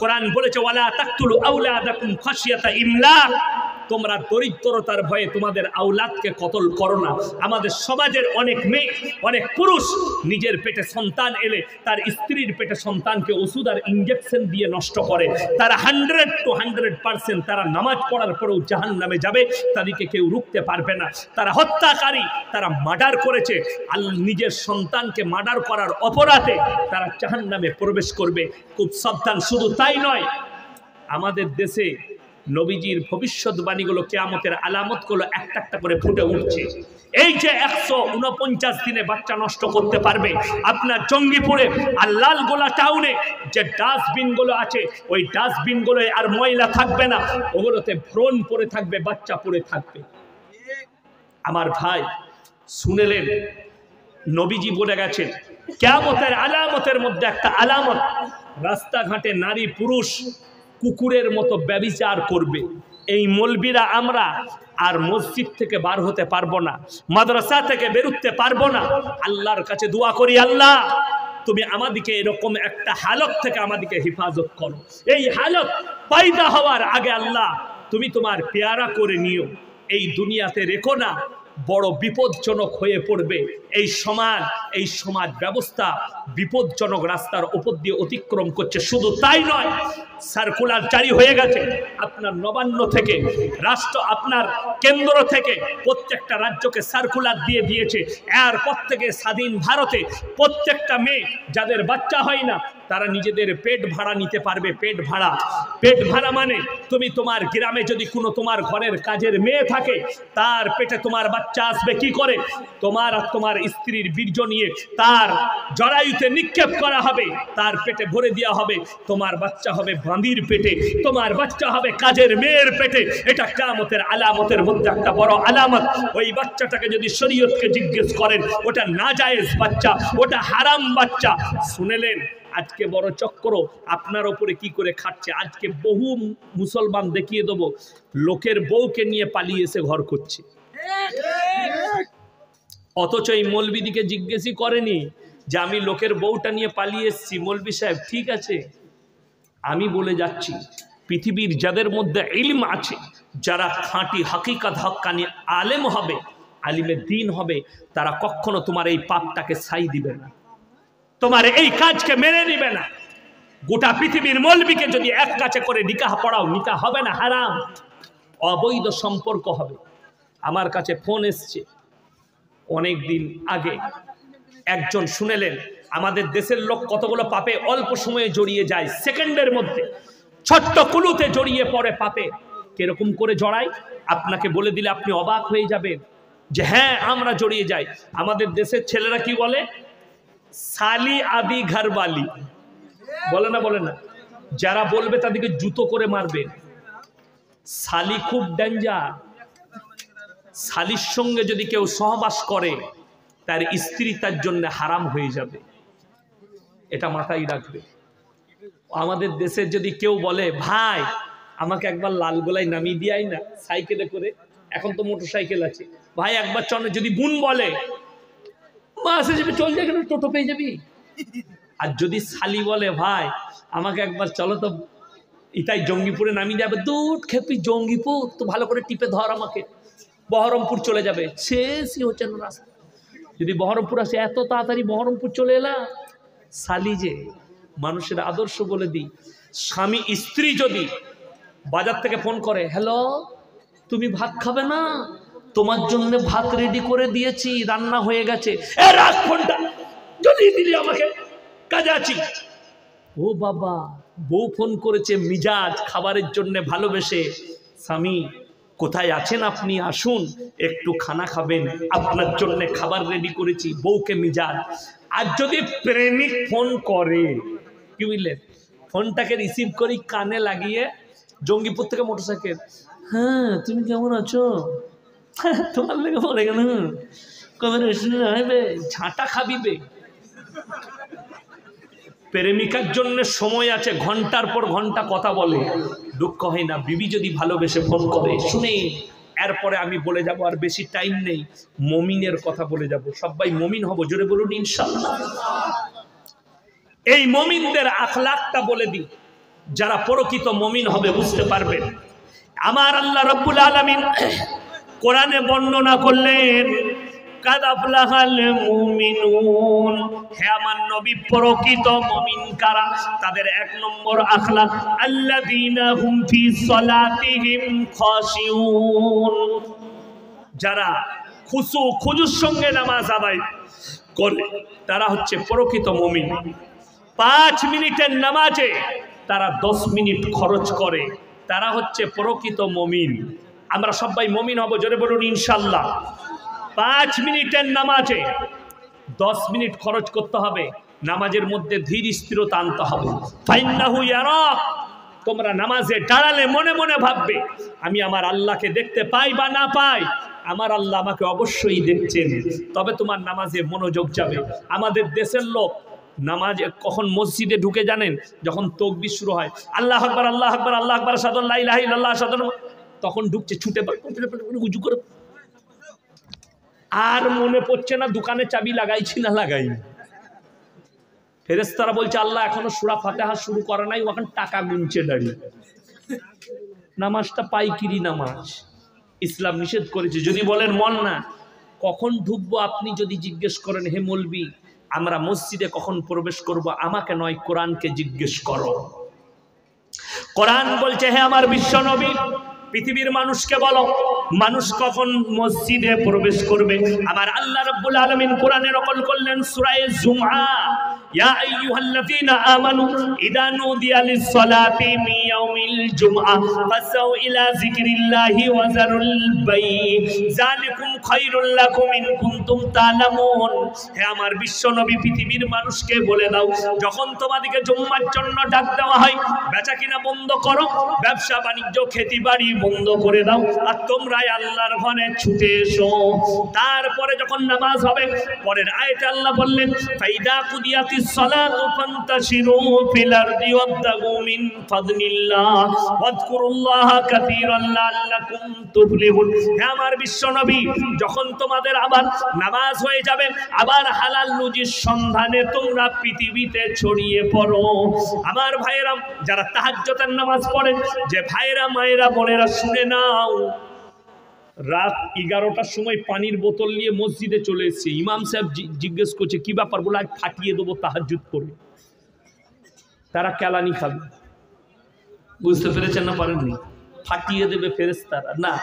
কোরআন বলেছে ওয়ালা তাকতুলু আওলাদাকুম খাশিয়াতা ইমলাক, তোমরা দরিদ্রতার ভয়ে তোমাদের আওলাদকে কতল করো না। আমাদের সমাজের অনেক মেয়ে, অনেক পুরুষ নিজের পেটে সন্তান এলে তার স্ত্রীর পেটে সন্তানকে ওষুধ আর ইঞ্জেকশন দিয়ে নষ্ট করে। তারা 100 to 100% তারা নামাজ পড়ার পরেও জাহান্নামে যাবে, তাদেরকে কেউ রুখতে পারবে না। তারা হত্যাকারী, তারা মার্ডার করেছে, নিজের সন্তানকে মার্ডার করার অপরাধে তারা জাহান্নামে প্রবেশ করবে। খুব সাবধান। শুধু তাই নয়, আমাদের দেশে নবীজির ভবিষ্যৎবাণীগুলো, কিয়ামতের আলামতগুলো একটা একটা করে ফুটে উঠছে। এই যে 149 দিনে বাচ্চা নষ্ট করতে পারবে, আপনার জঙ্গিপুরে আর লালগোলা টাউনে যে ডাস্টবিনগুলো আছে, ওই ডাস্টবিনগুলোয় আর ময়লা থাকবে না, ওগুলোতে ভ্রণ পড়ে থাকবে, বাচ্চা পড়ে থাকবে। আমার ভাই শুনেলেন, নবীজি বলে গেছেন কিয়ামতের আলামতের মধ্যে একটা আলামত, রাস্তাঘাটে নারী পুরুষ কুকুরের মতো ব্যভিচার করবে। এই মৌলবীরা আমরা আর মসজিদ থেকে বার হতে পারবো না, মাদ্রাসা থেকে বেরোতে পারবো না। আল্লাহর কাছে দোয়া করি, আল্লাহ তুমি আমাদেরকে এরকম একটা হালত থেকে আমাদেরকে হেফাজত করো। এই হালত পয়দা হওয়ার আগে আল্লাহ তুমি তোমার পেয়ারা করে নিও, এই দুনিয়াতে রেখো না, বড় বিপজ্জনক হয়ে পড়বে। এই সমাজ ব্যবস্থা বিপজ্জনক রাস্তার উপর দিয়ে অতিক্রম করছে। শুধু তাই নয়, সার্কুলার জারি হয়ে গেছে আপনার নবান্ন থেকে, রাষ্ট্র আপনার কেন্দ্র থেকে প্রত্যেকটা রাজ্যকে সার্কুলার দিয়ে দিয়েছে। এরপর থেকে স্বাধীন ভারতে প্রত্যেকটা মেয়ে যাদের বাচ্চা হয় না, তারা নিজেদের পেট ভাড়া নিতে পারবে। পেট ভাড়া মানে তুমি তোমার গ্রামে যদি কোনো তোমার ঘরের কাজের মেয়ে থাকে, তার পেটে তোমার বাচ্চা আসবে কি করে? তোমার আর তোমার স্ত্রীর বীর্য নিয়ে তার জরায়ুতে নিক্ষেপ করা হবে, তার পেটে ভরে দেওয়া হবে, তোমার বাচ্চা হবে বাঁদির পেটে, তোমার বাচ্চা হবে কাজের মেয়ের পেটে। এটা কিয়ামতের আলামতের মধ্যে একটা বড় আলামত। ওই বাচ্চাটাকে যদি শরীয়তকে জিজ্ঞেস করেন, ওটা নাজায়েজ বাচ্চা, ওটা হারাম বাচ্চা। শুনেলেন, আজকে বড় চক্র আপনার ওপরে কি করে খাচ্ছে। আজকে বহু মুসলমান দেখিয়ে দেবো, লোকের বউকে নিয়ে পালিয়ে এসে ঘর করছে, অথচ এই মৌলবীদিকে জিজ্ঞেসই করেনি যে আমি লোকের বউটা নিয়ে পালিয়ে এসেছি। মৌলবী সাহেব ঠিক আছে, আমি বলে যাচ্ছি, পৃথিবীর যাদের মধ্যে ইলম আছে, যারা খাঁটি হাকিকাত হক্কানি আলেম হবে, আলিমে দিন হবে, তারা কখনো তোমার এই পাপটাকে ছাই দিবে না, তোমার এই কাজকে মেনে নিবে না। গোটা পৃথিবীর মৌলবীকে যদি এক কাছে করে নিকাহ পড়াও, নিকাহ হবে না, হারাম, অবৈধ সম্পর্ক হবে। আমার কাছে ফোন এসছে অনেক দিন আগে, একজন শুনেলেন আমাদের দেশের লোক কতগুলো পাপে অল্প সময়ে জড়িয়ে যায়, সেকেন্ডের মধ্যে ছোট্ট কুলুতে জড়িয়ে পড়ে পাপে। কিরকম করে জড়ায় আপনাকে বলে দিলে আপনি অবাক হয়ে যাবেন যে হ্যাঁ আমরা জড়িয়ে যাই। আমাদের দেশের ছেলেরা কি বলে? সালি আদি ঘরবালি বলে না, বলে না? যারা বলবে তাদেরকে জুতো করে মারবে। শালি খুব ডেঞ্জার। শালির সঙ্গে যদি কেউ সহবাস করে তার স্ত্রী তার জন্য হারাম হয়ে যাবে, এটা মাথায় রাখবে। আমাদের দেশের যদি কেউ বলে ভাই আমাকে একবার লালগোলায় নামিয়ে দিয়াই না সাইকেলে করে, এখন তো মোটর সাইকেল আছে, ভাই একবার চল। যদি বোন বলে মা আসে যাবে, চল যাবে, টোটো পেয়ে যাবি। আর যদি শালি বলে ভাই আমাকে একবার চলো তো এটাই জঙ্গিপুরে নামিয়ে যাবে, দুধ খেপি জঙ্গিপুর তো ভালো করে টিপে ধর আমাকে, বহরমপুর চলে যাবে, শেষই হচ্ছে না রাস্তা। যদি বহরমপুর আসে এত তাড়াতাড়ি বহরমপুর চলে এলা। শালি যে মানুষের আদর্শ বলে দিই, স্বামী স্ত্রী যদি বাজার থেকে ফোন করে, হ্যালো তুমি ভাত খাবে না, তোমার জন্য ভাত রেডি করে দিয়েছি, রান্না হয়ে গেছে, এ রাখ ফোনটা, যদি দিলি আমাকে, কাজে আছি। ও বাবা, বউ ফোন করেছে মিজাজ খাবারের জন্য ভালোবেসে, স্বামী কোথায় আছেন আপনি, আসুন একটু খানা খাবেন, আপনার জন্য খাবার রেডি করেছি, বউকে মিজাজ। আর যদি প্রেমিক ফোন করে, কি বুঝলেন, ফোনটাকে রিসিভ করি কানে লাগিয়ে, জঙ্গিপুর থেকে মোটরসাইকেল, হ্যাঁ তুমি কেমন আছো, তোমার লেগে পড়ে গেল, কবে আসবে, ঝাঁটা খাবিবে। প্রেমিকার জন্য সময় আছে, ঘন্টার পর ঘন্টা কথা বলে, দুঃখ হয় না। বিবি যদি ভালোবেসে ফোন করে, শুনে এরপরে আমি বলে যাব, আর বেশি টাইম নেই, মমিনের কথা বলে যাব। সবাই মমিন হব, জোরে বলুন ইনশাআল্লাহ। এই মমিনদের আখলাকটা বলে দিই, যারা প্রকৃত মমিন হবে বুঝতে পারবেন। আমার আল্লাহ রাব্বুল আলামিন কোরআনে বর্ণনা করলেন, কাদ আফলাহাল মুমিনুন, হে আমার নবী প্রকৃত মুমিন কারা? তাদের এক নম্বর আখলাক, আল্লাযীনা হুম ফি সালাতিহিম খাশিউন, যারা খুজুর সঙ্গে নামাজ আদায় করে তারা হচ্ছে প্রকৃত মুমিন। 5 মিনিটের নামাজে তারা 10 মিনিট খরচ করে, তারা হচ্ছে প্রকৃত মুমিন। আমরা সবাই মুমিন হব, জোরে বলুন ইনশাআল্লাহ। 5 মিনিটের নামাজে 10 মিনিট খরচ করতে হবে, নামাজের মধ্যে ধীর স্থিরতা আনতে হবে। ফাইন্নাহু ইয়ারাক, তোমরা নামাজে দাঁড়ালে মনে মনে ভাববে আমি আমার আল্লাহকে দেখতে পাই বা না পাই, আমার আল্লাহ আমাকে অবশ্যই দেখছেন, তবে তোমার নামাজে মনোযোগ যাবে। আমাদের দেশের লোক নামাজে কখন মসজিদে ঢুকে জানেন? যখন তাকবীর শুরু হয়, আল্লাহু আকবার আল্লাহু আকবার আল্লাহু আকবার, আশহাদু আল্লা ইলাহা ইল্লাল্লাহ, তখন ঢুকছে ছুটে উজু করে, আর মনে পড়ছে না দোকানে চাবি লাগাইছি না লাগাই। ফেরেশতারা বলছে আল্লাহ এখনো সূরা ফাতিহা শুরু করে নাই, ওখানে টাকা গুনছে দাঁড়িয়ে। নামাজটা পাইকিরি নামাজ, ইসলাম নিষেধ করেছে। যদি বলেন মন না, কখন ঢুকবো আপনি যদি জিজ্ঞেস করেন, হে মৌলবি আমরা মসজিদে কখন প্রবেশ করব, আমাকে নয় কোরআনকে জিজ্ঞেস করো। কোরআন বলছে, হে আমার বিশ্ব নবী পৃথিবীর মানুষকে বলো মানুষ কখন মসজিদে প্রবেশ করবে। আমার আল্লাহ রাব্বুল আলামিন কোরআনে নকল করলেন সূরা জুমআ, ইয়া আইয়ুহাল্লাযীনা আমানু ইযা নুদিয়া লিস-সালাতি মিন ইয়াউমিল জুমআ ফাসাউ ইলা যিকরিল্লাহি ওয়া যারুল বাই যালিকুম খায়রুল লাকুম ইন কুনতুম তা'লামুন। হে আমার বিশ্ব নবী পৃথিবীর মানুষকে বলে দাও, যখন তোমাদেরকে জুম্মার জন্য ডাক দেওয়া হয়, বেচাকিনা বন্ধ করো, ব্যবসা বাণিজ্য খেতি বাড়ি বন্ধ করে দাও, আর তোমরা আল্লাহর ঘরে ছুটে এসো। তারপরে যখন নামাজ হবে, পরের আয়াতে আল্লাহ বললেন, ফাইদা কুদিয়াতিস সালাতু ফান্তাশিরু ফিল আরদি ওয়াবতাগু মিন ফাদলিল্লাহ ওয়াযকুরুল্লাহা কাসীরান লাআল্লাকুম তুফলিহুন। হে আমার বিশ্ব নবী, যখন তোমাদের আবার নামাজ হয়ে যাবে, আবার হালাল রুজির সন্ধানে তোমরা পৃথিবীতে ছড়িয়ে পড়ো। আমার ভাইয়েরা যারা তাহাজ্জুদের নামাজ পড়েন, যে ভাইয়েরা মায়েরা বোনেরা শুনে নাও, রাত 11টার সময় পানির বোতল নিয়ে মসজিদে চলে এসেছে, ইমাম সাহেব জিজ্ঞেস করছে কি ব্যাপার, বলে আজ ফাটিয়ে দেবো তাহাজ্জুদ করে। তারা কেলানি খাবে, বুঝতে পেরেছেন না পারেননি? ফাটিয়ে দেবে ফেরেশতারা না,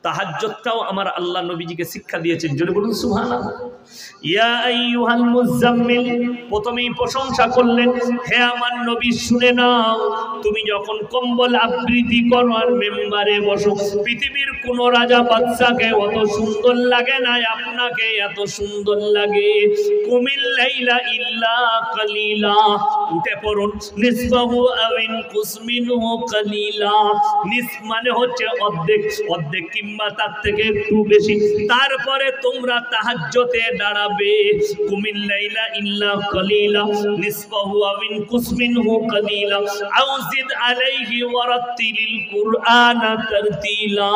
তাহাজ্জুদটাও আমার আল্লাহ নবীজিকে শিক্ষা দিয়েছেন, জোরে বলুন সুবহানাল্লাহ। ইয়া আইয়ুহাল মুযাম্মিল, প্রথমেই প্রশংসা করলেন, হে আমার নবী শুনে নাও, তুমি যখন কম্বল আবৃত্তি করো আর মেম্বারে বসো, পৃথিবীর কোন রাজা বাদশাকে অত সুন্দর লাগে না, আপনাকে এত সুন্দর লাগে। কুমিল লাইলা ইল্লা কালিলা, উঠে পড়ুন, নিসবাহু আও ইনকুস মিনহু কালিলা, নিস মানে হচ্ছে অর্ধেক, অর্ধেক কিংবা তার থেকে একটু বেশি, তারপরে তোমরা তাহাজ্জুদে দাঁড়াবে। কুমিল লাইলা ইল্লা কালিলা নিসবাহু আও ইনকুস মিনহু কালিলা আও জিদ আলাইহি ওয়ারাত্তিলিল কুরআনা তারতিলা।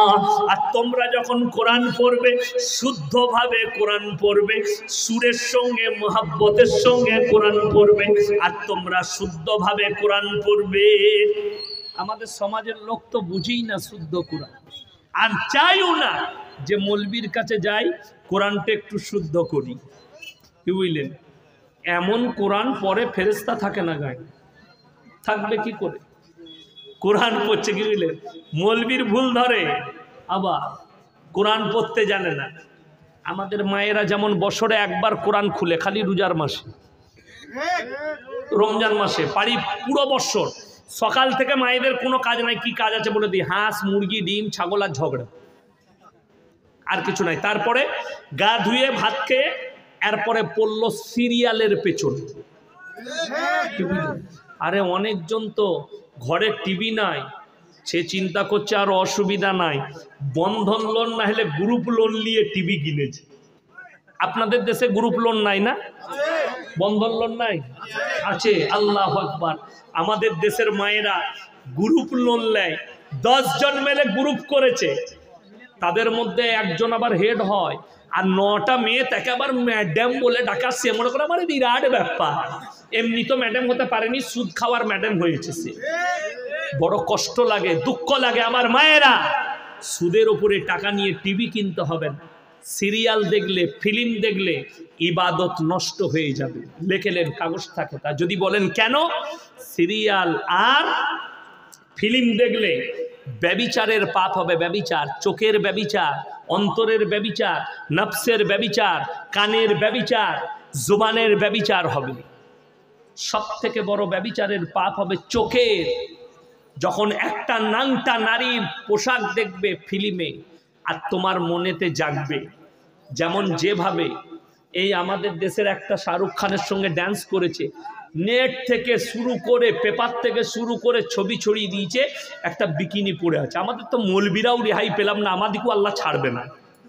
আর তোমরা যখন কোরআন পড়বে, শুদ্ধভাবে কোরআন পড়বে, সুরের সঙ্গে মুহাব্বতের সঙ্গে কোরআন পড়বে, আর তোমরা শুদ্ধভাবে কোরআন পড়বে। আমাদের সমাজের লোক তো বুঝেই না শুদ্ধ কোরআন, আর চাইও না যে মৌলবীর কাছে যাই কোরআনটা একটু শুদ্ধ করি। কি বুঝলেন? এমন কোরআন পরে ফেরেশতা থাকে না গায়ে, থাকবে কি করে? কোরআন পড়ছে, কি বুঝলেন, মৌলবীর ভুল ধরে, আবার কোরআন পড়তে জানে না। আমাদের মায়েরা যেমন বছরে একবার কোরআন খুলে, খালি রোজার মাসে, রমজান মাসে, পারি পুরো বছর সকাল থেকে মায়েদের কোনো কাজ নাই। কি কাজ আছে বলে দিই? হাঁস, মুরগি, ডিম, ছাগল আর ঝগড়া, আর কিছু নাই। তারপরে গা ধুয়ে ভাত খেয়ে এরপরে পড়লো সিরিয়ালের পেছন। আরে অনেকজন তো ঘরে টিভি নাই, সে চিন্তা করছে আর অসুবিধা নাই, বন্ধন লোন না হলে গ্রুপ লোন নিয়ে টিভি কিনেছে। আপনাদের দেশে গ্রুপ লোন নাই না? বন্ধন লোন নাই? আছে, আল্লাহু আকবার। আমাদের দেশের মায়েরা গ্রুপ লোন নেয়, 10 জন মিলে গ্রুপ করেছে, তাদের মধ্যে একজন আবার হেড হয়, আর 9টা মেয়ে তাকে আবার ম্যাডাম বলে ডাকাচ্ছে। মনে করে আমার বিরাট ব্যাপার, এমনি তো ম্যাডাম হতে পারেনি, সুদ খাওয়ার ম্যাডাম হয়েছে সে। বড় কষ্ট লাগে, দুঃখ লাগে আমার মায়েরা। সুদের উপরে টাকা নিয়ে টিভি কিনতে হবে না, সিরিয়াল দেখলে, ফিল্ম দেখলে ইবাদত নষ্ট হয়ে যাবে। লেখেলেন, কাগজ থাকে তা। যদি বলেন কেন? সিরিয়াল আর ফিল্ম দেখলে ব্যভিচারের পাপ হবে। ব্যভিচার, চোখের ব্যভিচার, অন্তরের ব্যভিচার, নফসের ব্যভিচার, কানের ব্যভিচার, জুবানের ব্যভিচার হবে। সব থেকে বড় ব্যভিচারের পাপ হবে চোখের। যখন একটা নাংটা নারীর পোশাক দেখবে ফিল্মে, আর তোমার মনেতে জাগবে, যেমন যেভাবে এই আমাদের দেশের একটা শাহরুখ খানের সঙ্গে ড্যান্স করেছে, নেট থেকে শুরু করে, পেপার থেকে শুরু করে ছবি ছড়িয়ে দিয়েছে, একটা বিকিনি পরে আছে। আমাদের তো মৌলবীরাও রেহাই পেলাম না, আমাদেরকেও আল্লাহ ছাড়বে না।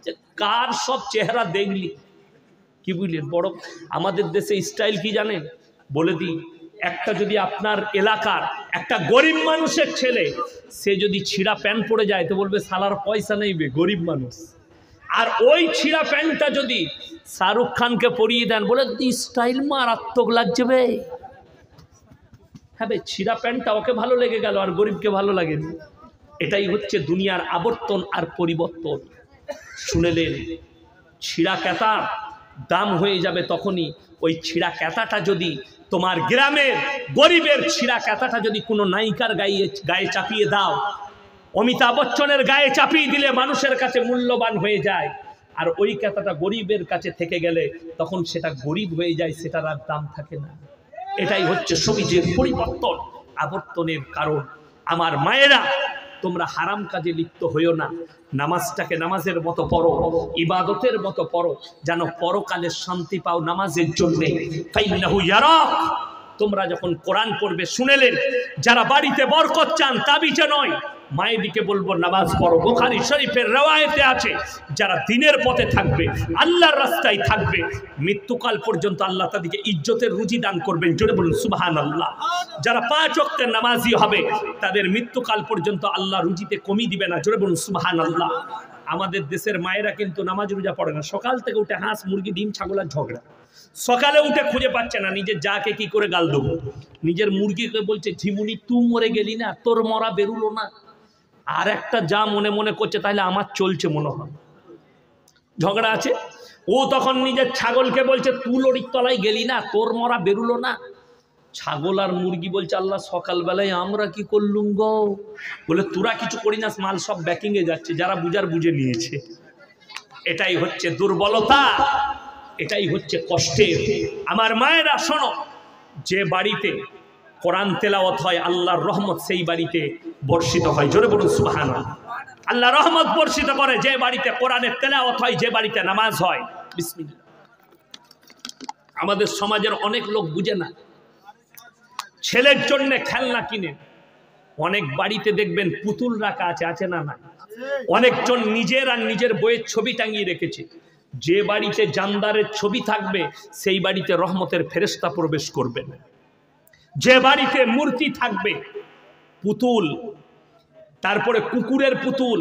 যে কার সব চেহারা দেখলি, কি বুঝলেন? বড় আমাদের দেশে স্টাইল কি জানেন? বলে দিই, একটা যদি আপনার এলাকার একটা গরিব মানুষের ছেলে, সে যদি ছিঁড়া প্যান্ট পরে যায় তো বলবে শালার পয়সা নেই বে, গরিব মানুষ। আর ওই ছিঁড়া প্যান্টটা যদি শাহরুখ খানকে পরিয়ে দেন, বলে স্টাইল মারাত্মক লাগছে বে। হ্যাঁ বে, ছিঁড়া প্যান্টটা ওকে ভালো লেগে গেল আর গরিবকে ভালো লাগেনি। এটাই হচ্ছে দুনিয়ার আবর্তন আর পরিবর্তন। শুনেলেন, ছিঁড়া ক্যাতার দাম হয়ে যাবে তখনই। ওই ছিঁড়া ক্যাতাটা যদি তোমার গ্রামের গরিবের ছিঁড়া ক্যাতাটা যদি কোনো নায়িকার গায়ে চাপিয়ে দাও, অমিতাভ বচ্চনের গায়ে চাপিয়ে দিলে মানুষের কাছে মূল্যবান হয়ে যায়। আর ওই ক্যাতাটা গরিবের কাছে থেকে গেলে তখন সেটা গরিব হয়ে যায়, সেটার আর দাম থাকে না। এটাই হচ্ছে সমাজের পরিবর্তন, আবর্তনের কারণ। আমার মায়েরা, তোমরা হারাম কাজে লিপ্ত হইও না। নামাজটাকে নামাজের মতো পড়ো, ইবাদতের মতো পড়ো, যেন পরকালে শান্তি পাও নামাজের জন্যে। ফাইন্নাহু ইয়ারাক, তোমরা যখন কোরআন পড়বে, শুনেলেন, যারা বাড়িতে বরকত চান তাবিজে নয়, মায়েদিকে বলবো নামাজ পড়ো। বুখারী শরীফের রওয়ায়েতে আছে, যারা দিনের পথে থাকবে, আল্লাহর রাস্তায় থাকবে, মৃত্যুকাল পর্যন্ত আল্লাহ তাদেরকে ইজ্জতের রুজি দান করবেন। জোরে বলুন সুবহানাল্লাহ। যারা 5 ওয়াক্তের নামাজি হবে, তাদের মৃত্যুকাল পর্যন্ত আল্লাহ রুজিতে কমি দিবে না। জোরে বলুন সুবহানাল্লাহ। আমাদের দেশের মায়েরা কিন্তু নামাজ রোজা পড়ে না, সকাল থেকে উঠে হাঁস, মুরগি, ডিম, ছাগল আর ঝগড়া। সকালে উঠে খুঁজে পাচ্ছে না নিজের যাকে কি করে গাল দেবো। নিজের মুরগিকে বলছে, ঝিমুনি তুই মরে গেলি না, তোর মরা বেরুলো না। আর একটা যা মনে মনে করছে, তাহলে আমার চলছে মনে হয়, ঝগড়া আছে। ও তখন নিজের ছাগলকে বলছে, তুই লড়ির তলায় গেলি না, তোর মরা বেরুলো না। ছাগল আর মুরগি বলছে আল্লাহ সকালবেলায় আমরা কি করলুম গো? বলে তোরা কিছু করি না, মাল সব ব্যাকিংয়ে যাচ্ছে, যারা বুঝার বুঝে নিয়েছে। এটাই হচ্ছে দুর্বলতা, এটাই হচ্ছে কষ্টের। আমার মায়েরা শোনো, যে বাড়িতে কোরআন তেলাওয়াত হয় আল্লাহর রহমত সেই বাড়িতে বর্ষিত হয়। জোরে বলুন সুবহানাল্লাহ। আল্লাহ রহমত বর্ষিত করে যে বাড়িতে কোরআনের তেলাওয়াত হয়, যে বাড়িতে নামাজ হয়। বিসমিল্লাহ। আমাদের সমাজের অনেক লোক বুঝে না, ছেলের জন্য খেলনা কিনে অনেক বাড়িতে দেখবেন পুতুল রাখা আছে, আছে না? না। অনেকজন নিজের আর নিজের বইয়ের ছবি টাঙিয়ে রেখেছে। যে বাড়িতে জানদারের ছবি থাকবে সেই বাড়িতে রহমতের ফেরেশতা প্রবেশ করবে না। যে বাড়িতে মূর্তি থাকবে, পুতুল, তারপরে কুকুরের পুতুল,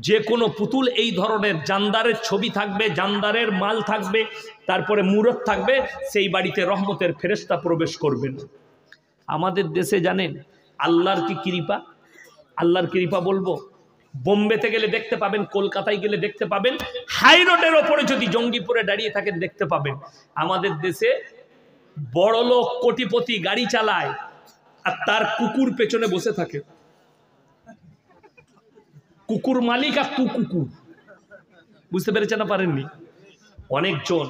যে কোনো পুতুল, এই ধরনের জানদারের ছবি থাকবে, জানদারের মাল থাকবে, তারপরে মূরত থাকবে, সেই বাড়িতে রহমতের ফেরেশতা প্রবেশ করবে না। আমাদের দেশে জানেন আল্লাহর কি কৃপা? আল্লাহর কৃপা বলবো, বোম্বেতে গেলে দেখতে পাবেন, কলকাতায় গেলে দেখতে পাবেন, হাই রোডের ওপরে যদি জঙ্গিপুরে দাঁড়িয়ে থাকেন দেখতে পাবেন। আমাদের দেশে বড় লোক কোটিপতি গাড়ি চালায় আর তার কুকুর পেছনে বসে থাকে। কুকুর মালিক আর কুকুর, বুঝতে পেরেছেন না পারেননি? অনেকজন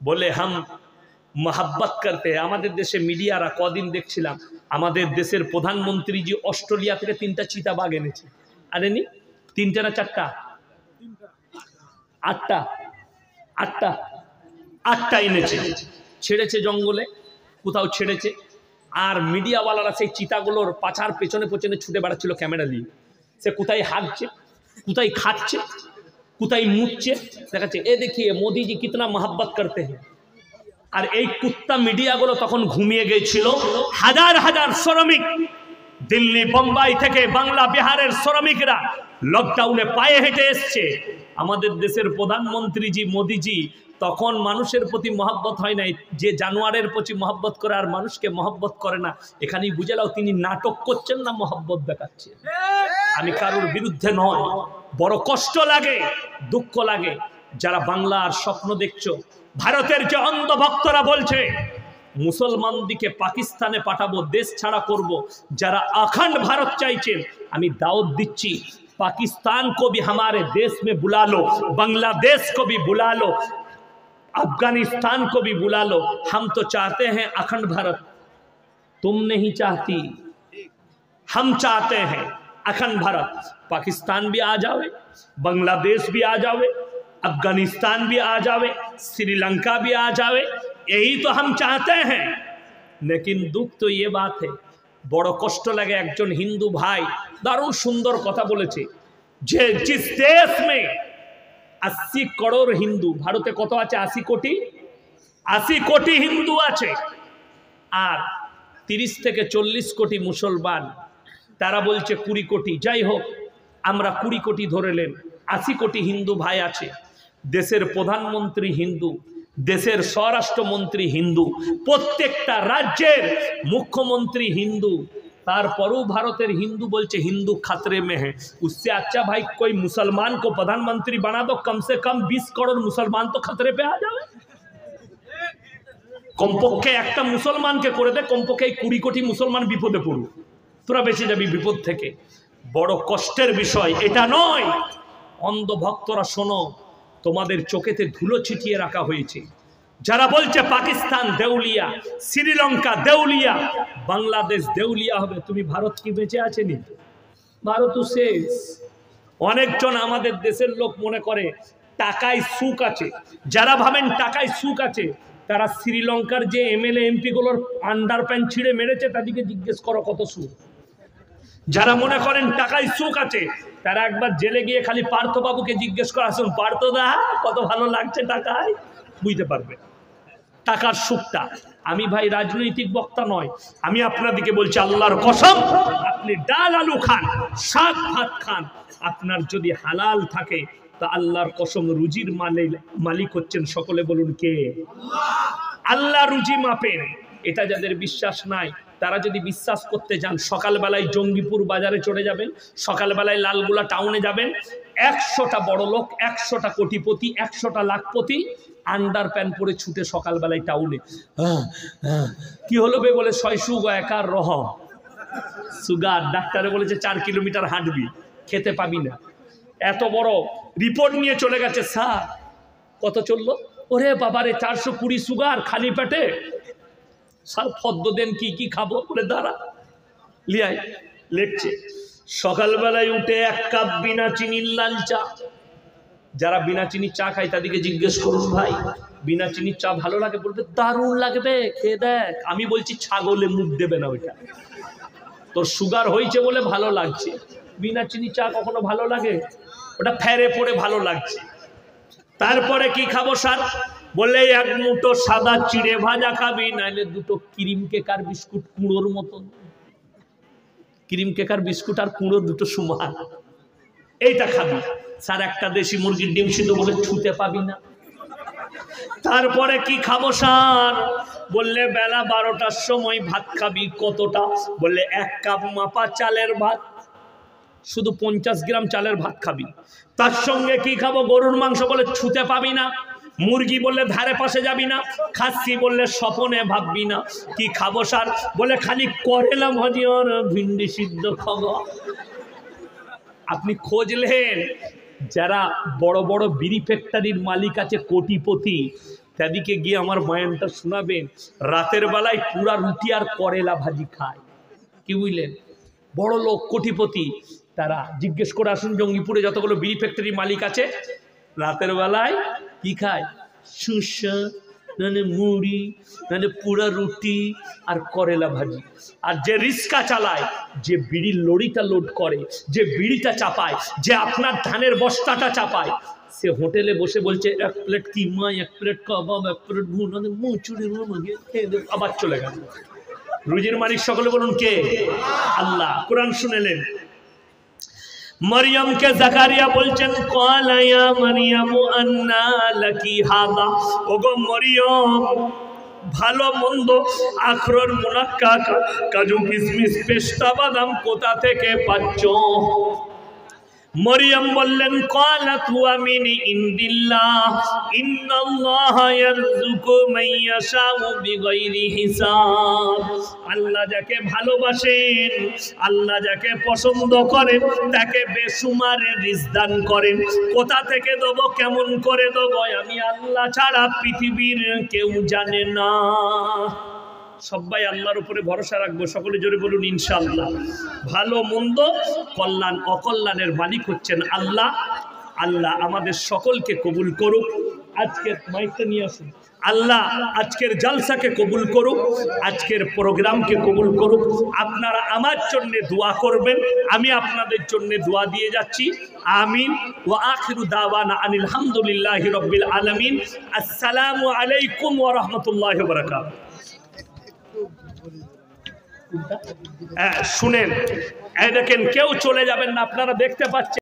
বলে হাম মোহাব্বত করতে। আমাদের দেশে মিডিয়ারা, কদিন দেখছিলাম আমাদের দেশের প্রধানমন্ত্রীজি অস্ট্রেলিয়া থেকে 3টা চিতাবাঘ এনেছে। আনেনি? 3টে না 4টা? 8টা এনেছে, ছেড়েছে জঙ্গলে, কোথাও ছেড়েছে। আর মিডিয়াওয়ালারা সেই চিতাগুলোর পাছার পেছনে পেছনে ছুটে বেড়াচ্ছিল ক্যামেরা নিয়ে। সে কোথায় হাঁটছে, কোথায় খাচ্ছে, কোথায় মুতছে, দেখাচ্ছে এ দেখিয়ে মোদিজি কিতনা মোহাব্বত করতে हैं। আর এই কুত্তা মিডিয়াগুলো তখন ঘুমিয়ে গেছিল। হাজার হাজার শ্রমিক দিল্লি বোম্বাই থেকে বাংলা বিহারের শ্রমিকরা লকডাউনে পায়ে হেঁটে এসছে। আমাদের দেশের প্রধানমন্ত্রীজি মোদিজি তখন মানুষের প্রতি মহব্বত হয় নাই, যে জানোয়ারের প্রতি মহব্বত করে আর মানুষকে মহব্বত করে না। এখানেই বুঝে নাও তিনি নাটক করছেন না মহব্বত দেখাচ্ছেন। আমি কারোর বিরুদ্ধে নয়, বড় কষ্ট লাগে, দুঃখ লাগে যারা বাংলার স্বপ্ন দেখছো। ভারতের যে অন্ধভক্তরা বলছে মুসলমানদিকে পাকিস্তানে পাঠাবো, দেশ ছাড়া করব, যারা अखंड भारत চাইছেন, আমি দাওয়াত দিচ্ছি पाकिस्तान को भी हमारे देश में बुला लो, बांग्लादेश को भी बुला लो, अफगानिस्तान को भी बुला लो। हम तो चाहते हैं अखंड भारत, तुम नहीं चाहती, हम चाहते हैं अखंड भारत। पाकिस्तान भी आ जावे, बांग्लादेश भी आ जावे, अफगानिस्तान भी आ जावे, श्रीलंका भी आ जावे, यही तो हम चाहते हैं। लेकिन दुख तो ये बात है, बड़ो कष्ट लगे। एकजन हिंदू भाई दारुण सुंदर कथा बोलेছে যে जिस देश में 80 करोड़ हिंदू, भारते कत আছে 80 कोटी, 80 कोटी हिंदू আছে আর 30 থেকে 40 কোটি মুসলমান, তারা বলছে 20 কোটি। যাই হোক, আমরা 20 কোটি ধরে নেন, 80 কোটি হিন্দু ভাই আছে। দেশের প্রধানমন্ত্রী হিন্দু, দেশের স্বরাষ্ট্রমন্ত্রী হিন্দু, প্রত্যেকটা রাজ্যের মুখ্যমন্ত্রী হিন্দু, तारपरों भारतेर हिंदू बोलचे हिंदू खतरे में है। उससे अच्छा भाई कोई मुसलमान को प्रधानमंत्री बना दो, कम से कम 20 करोड़ मुसलमान तो खतरे पे आ जाए। कमपक्षे एक मुसलमान के करे दे, कमपक्षे 20 कोटी मुसलमान विपदे पड़ुक, तोरा बेঁচে যাবি विपद থেকে। बड़ कष्टेर विषय एटा नय। अंध भक्तरा शोनो, তোমাদের চোখেতে ধুলো ছিটিয়ে রাখা হয়েছে। যারা বলছে পাকিস্তান দেউলিয়া, শ্রীলঙ্কা দেউলিয়া, বাংলাদেশ দেউলিয়া হবে, তুমি ভারত কি বেঁচে আছে নি? ভারতও শেষ। অনেকজন আমাদের দেশের লোক মনে করে টাকায় সুখ আছে। যারা ভাবেন টাকায় সুখ আছে, তারা শ্রীলঙ্কার যে এমএলএ এমপি গুলোর আন্ডার প্যান্ট ছিঁড়ে মেরেছে তাদেরকে জিজ্ঞেস করো কত সুখ। যারা মনে করেন টাকায় সুখ আছে, তারা একবার জেলে গিয়ে খালি পার্থবাবুকে জিজ্ঞেস করে আসুন, পার্থদা কত ভালো লাগছে টাকায়, বুঝতে পারবে টাকার সুখটা। আমি ভাই রাজনৈতিক বক্তা নয়, আমি আপনাদেরকে বলছি আল্লাহর কসম, আপনি ডাল আলু খান, শাক ভাত খান, আপনার যদি হালাল থাকে তা আল্লাহর কসম রুজির মালিক হচ্ছেন সকলে বলুন কে? আল্লাহ রুজি মাপেন। এটা যাদের বিশ্বাস নাই তারা যদি বিশ্বাস করতে যান, সকালবেলায় জঙ্গিপুর বাজারে চলে যাবেন, সকালবেলায় লালগোলা টাউনে যাবেন, 100টা বড় লোক, 100টা কোটিপতি, 100টা লাখপতি আন্ডার প্যান্ট পরে ছুটে সকালবেলায় টাউনে, কি হলো বে? বলে সুগা একার রহ সুগার। ডাক্তারে বলেছে 4 কিলোমিটার হাঁটবি, খেতে পাবি না। এত বড় রিপোর্ট নিয়ে চলে গেছে। স্যার কত চললো? ওরে বাবারে 420 সুগার খালি পেটে। স্যার ফদ্দ দেন, কি কি খাবো? বলে দাঁড়া লিয়াই লেখছে। সকালবেলায় উঠে 1 কাপ বিনা চিনির লাল চা। যারা বিনা চিনির চা খায় তাদেরকে জিজ্ঞেস করুন, ভাই বিনা চিনির চা ভালো লাগে? বলবে দারুণ লাগবে, খেয়ে দেখ। আমি বলছি ছাগলে মুখ দেবে না ওইটা, তোর সুগার হয়েছে বলে ভালো লাগছে। বিনা চিনির চা কখনো ভালো লাগে? ওটা ফেরে পড়ে ভালো লাগছে। তারপরে কি খাবো স্যার? বলে 1 মুঠো সাদা চিড়ে ভাজা খাবি, নাইলে 2টো ক্রিম কেকার বিস্কুট, কুঁড়োর মতন। ক্রিম কেকার বিস্কুট আর কুঁড়ো 2টো সমান, এইটা খাবি। স্যার একটা দেশি মুরগির ডিম সিদ্ধ, বলে ছুতে পাবি না। তারপরে কি খাবো স্যার? বললে বেলা 12টার সময় ভাত খাবি। কতটা? বললে 1 কাপ মাপা চালের ভাত, শুধু 50 গ্রাম চালের ভাত খাবি। তার সঙ্গে কি খাবো? গরুর মাংস, বলে ছুতে পাবি না। মুরগি বললে ধারে পাশে যাবি না। খাসি বললে স্বপনে ভাববি না। কি খাবো স্যার? বলে খালি করেলা ভাজি আর ভিন্ডি সিদ্ধ খাবো। আপনি খোঁজলেন যারা বড় বড় বিড়ি ফ্যাক্টরির মালিক আছে, কোটিপতি, তাদেরকে গিয়ে আমার বয়ানটা শোনাবেন। রাতের বেলায় পুরা রুটি আর করেলা ভাজি খায়। কি বুঝলেন? বড় লোক, কোটিপতি, তারা জিজ্ঞেস করে আসুন জঙ্গিপুরে যতগুলো বিড়ি ফ্যাক্টরির মালিক আছে, রাতের বেলায় কি খায়? সুসা, নাহলে মুড়ি, নাহলে পুরা রুটি আর করেলা ভাজি। আর যে রিক্সা চালায়, যে বিড়ির লরিটা লোড করে, যে বিড়িটা চাপায়, যে আপনার ধানের বস্তাটা চাপায়, সে হোটেলে বসে বলছে 1 প্লেট কিমা, 1 প্লেট কাবাব, 1 প্লেট ভুনা, মুচুরি খেয়ে দেব, আবার চলে গেল। রুজির মালিক সকলে বলুন কে? আল্লাহ। কোরআন শুনেলেন, মরিয়মকে জাকারিয়া বলছেন, ক্বালা ইয়া মারইয়াম আন্না লাকি হাযা। ওগো মরিয়ম, ভালো মন্দ, আখরোট, মুনাক্কা, কাজু, কিশমিশ, পেস্তা বাদাম কোথা থেকে পাচ্ছ? মরিয়ম বললেন, ক্বালাত ওয়া মিন ইনদিল্লাহ ইন্নাল্লাহা ইয়ারযুকু মান ইয়াশাউ বিগাইরি হিসাব। আল্লাহ যাকে ভালোবাসেন, আল্লাহ যাকে পছন্দ করেন, তাকে বেসুমার রিজক দান করেন। কোথা থেকে দেব, কেমন করে দেব, আমি আল্লাহ ছাড়া পৃথিবীর কেউ জানে না। সবাই আল্লাহর উপরে ভরসা রাখবো। সকলে জোরে বলুন ইনশাআল্লাহ। ভালো মন্দ, কল্যাণ অকল্যাণের মালিক হচ্ছেন আল্লাহ। আল্লাহ আমাদের সকলকে কবুল করুক। আজকের মাইকটা নিয়ে আসুন। আল্লাহ আজকের জালসাকে কবুল করুক, আজকের প্রোগ্রামকে কবুল করুক। আপনারা আমার জন্য দোয়া করবেন, আমি আপনাদের জন্য দোয়া দিয়ে যাচ্ছি। আমিন। ওয়া আখিরু দাওয়ানা আনিল হামদুলিল্লাহি রাব্বিল আলামিন। আসসালামু আলাইকুম ওয়া রাহমাতুল্লাহি ওয়া বারাকাতুহু। শুনেন, এই দেখেন, কেউ চলে যাবেন না, আপনারা দেখতে পাচ্ছেন।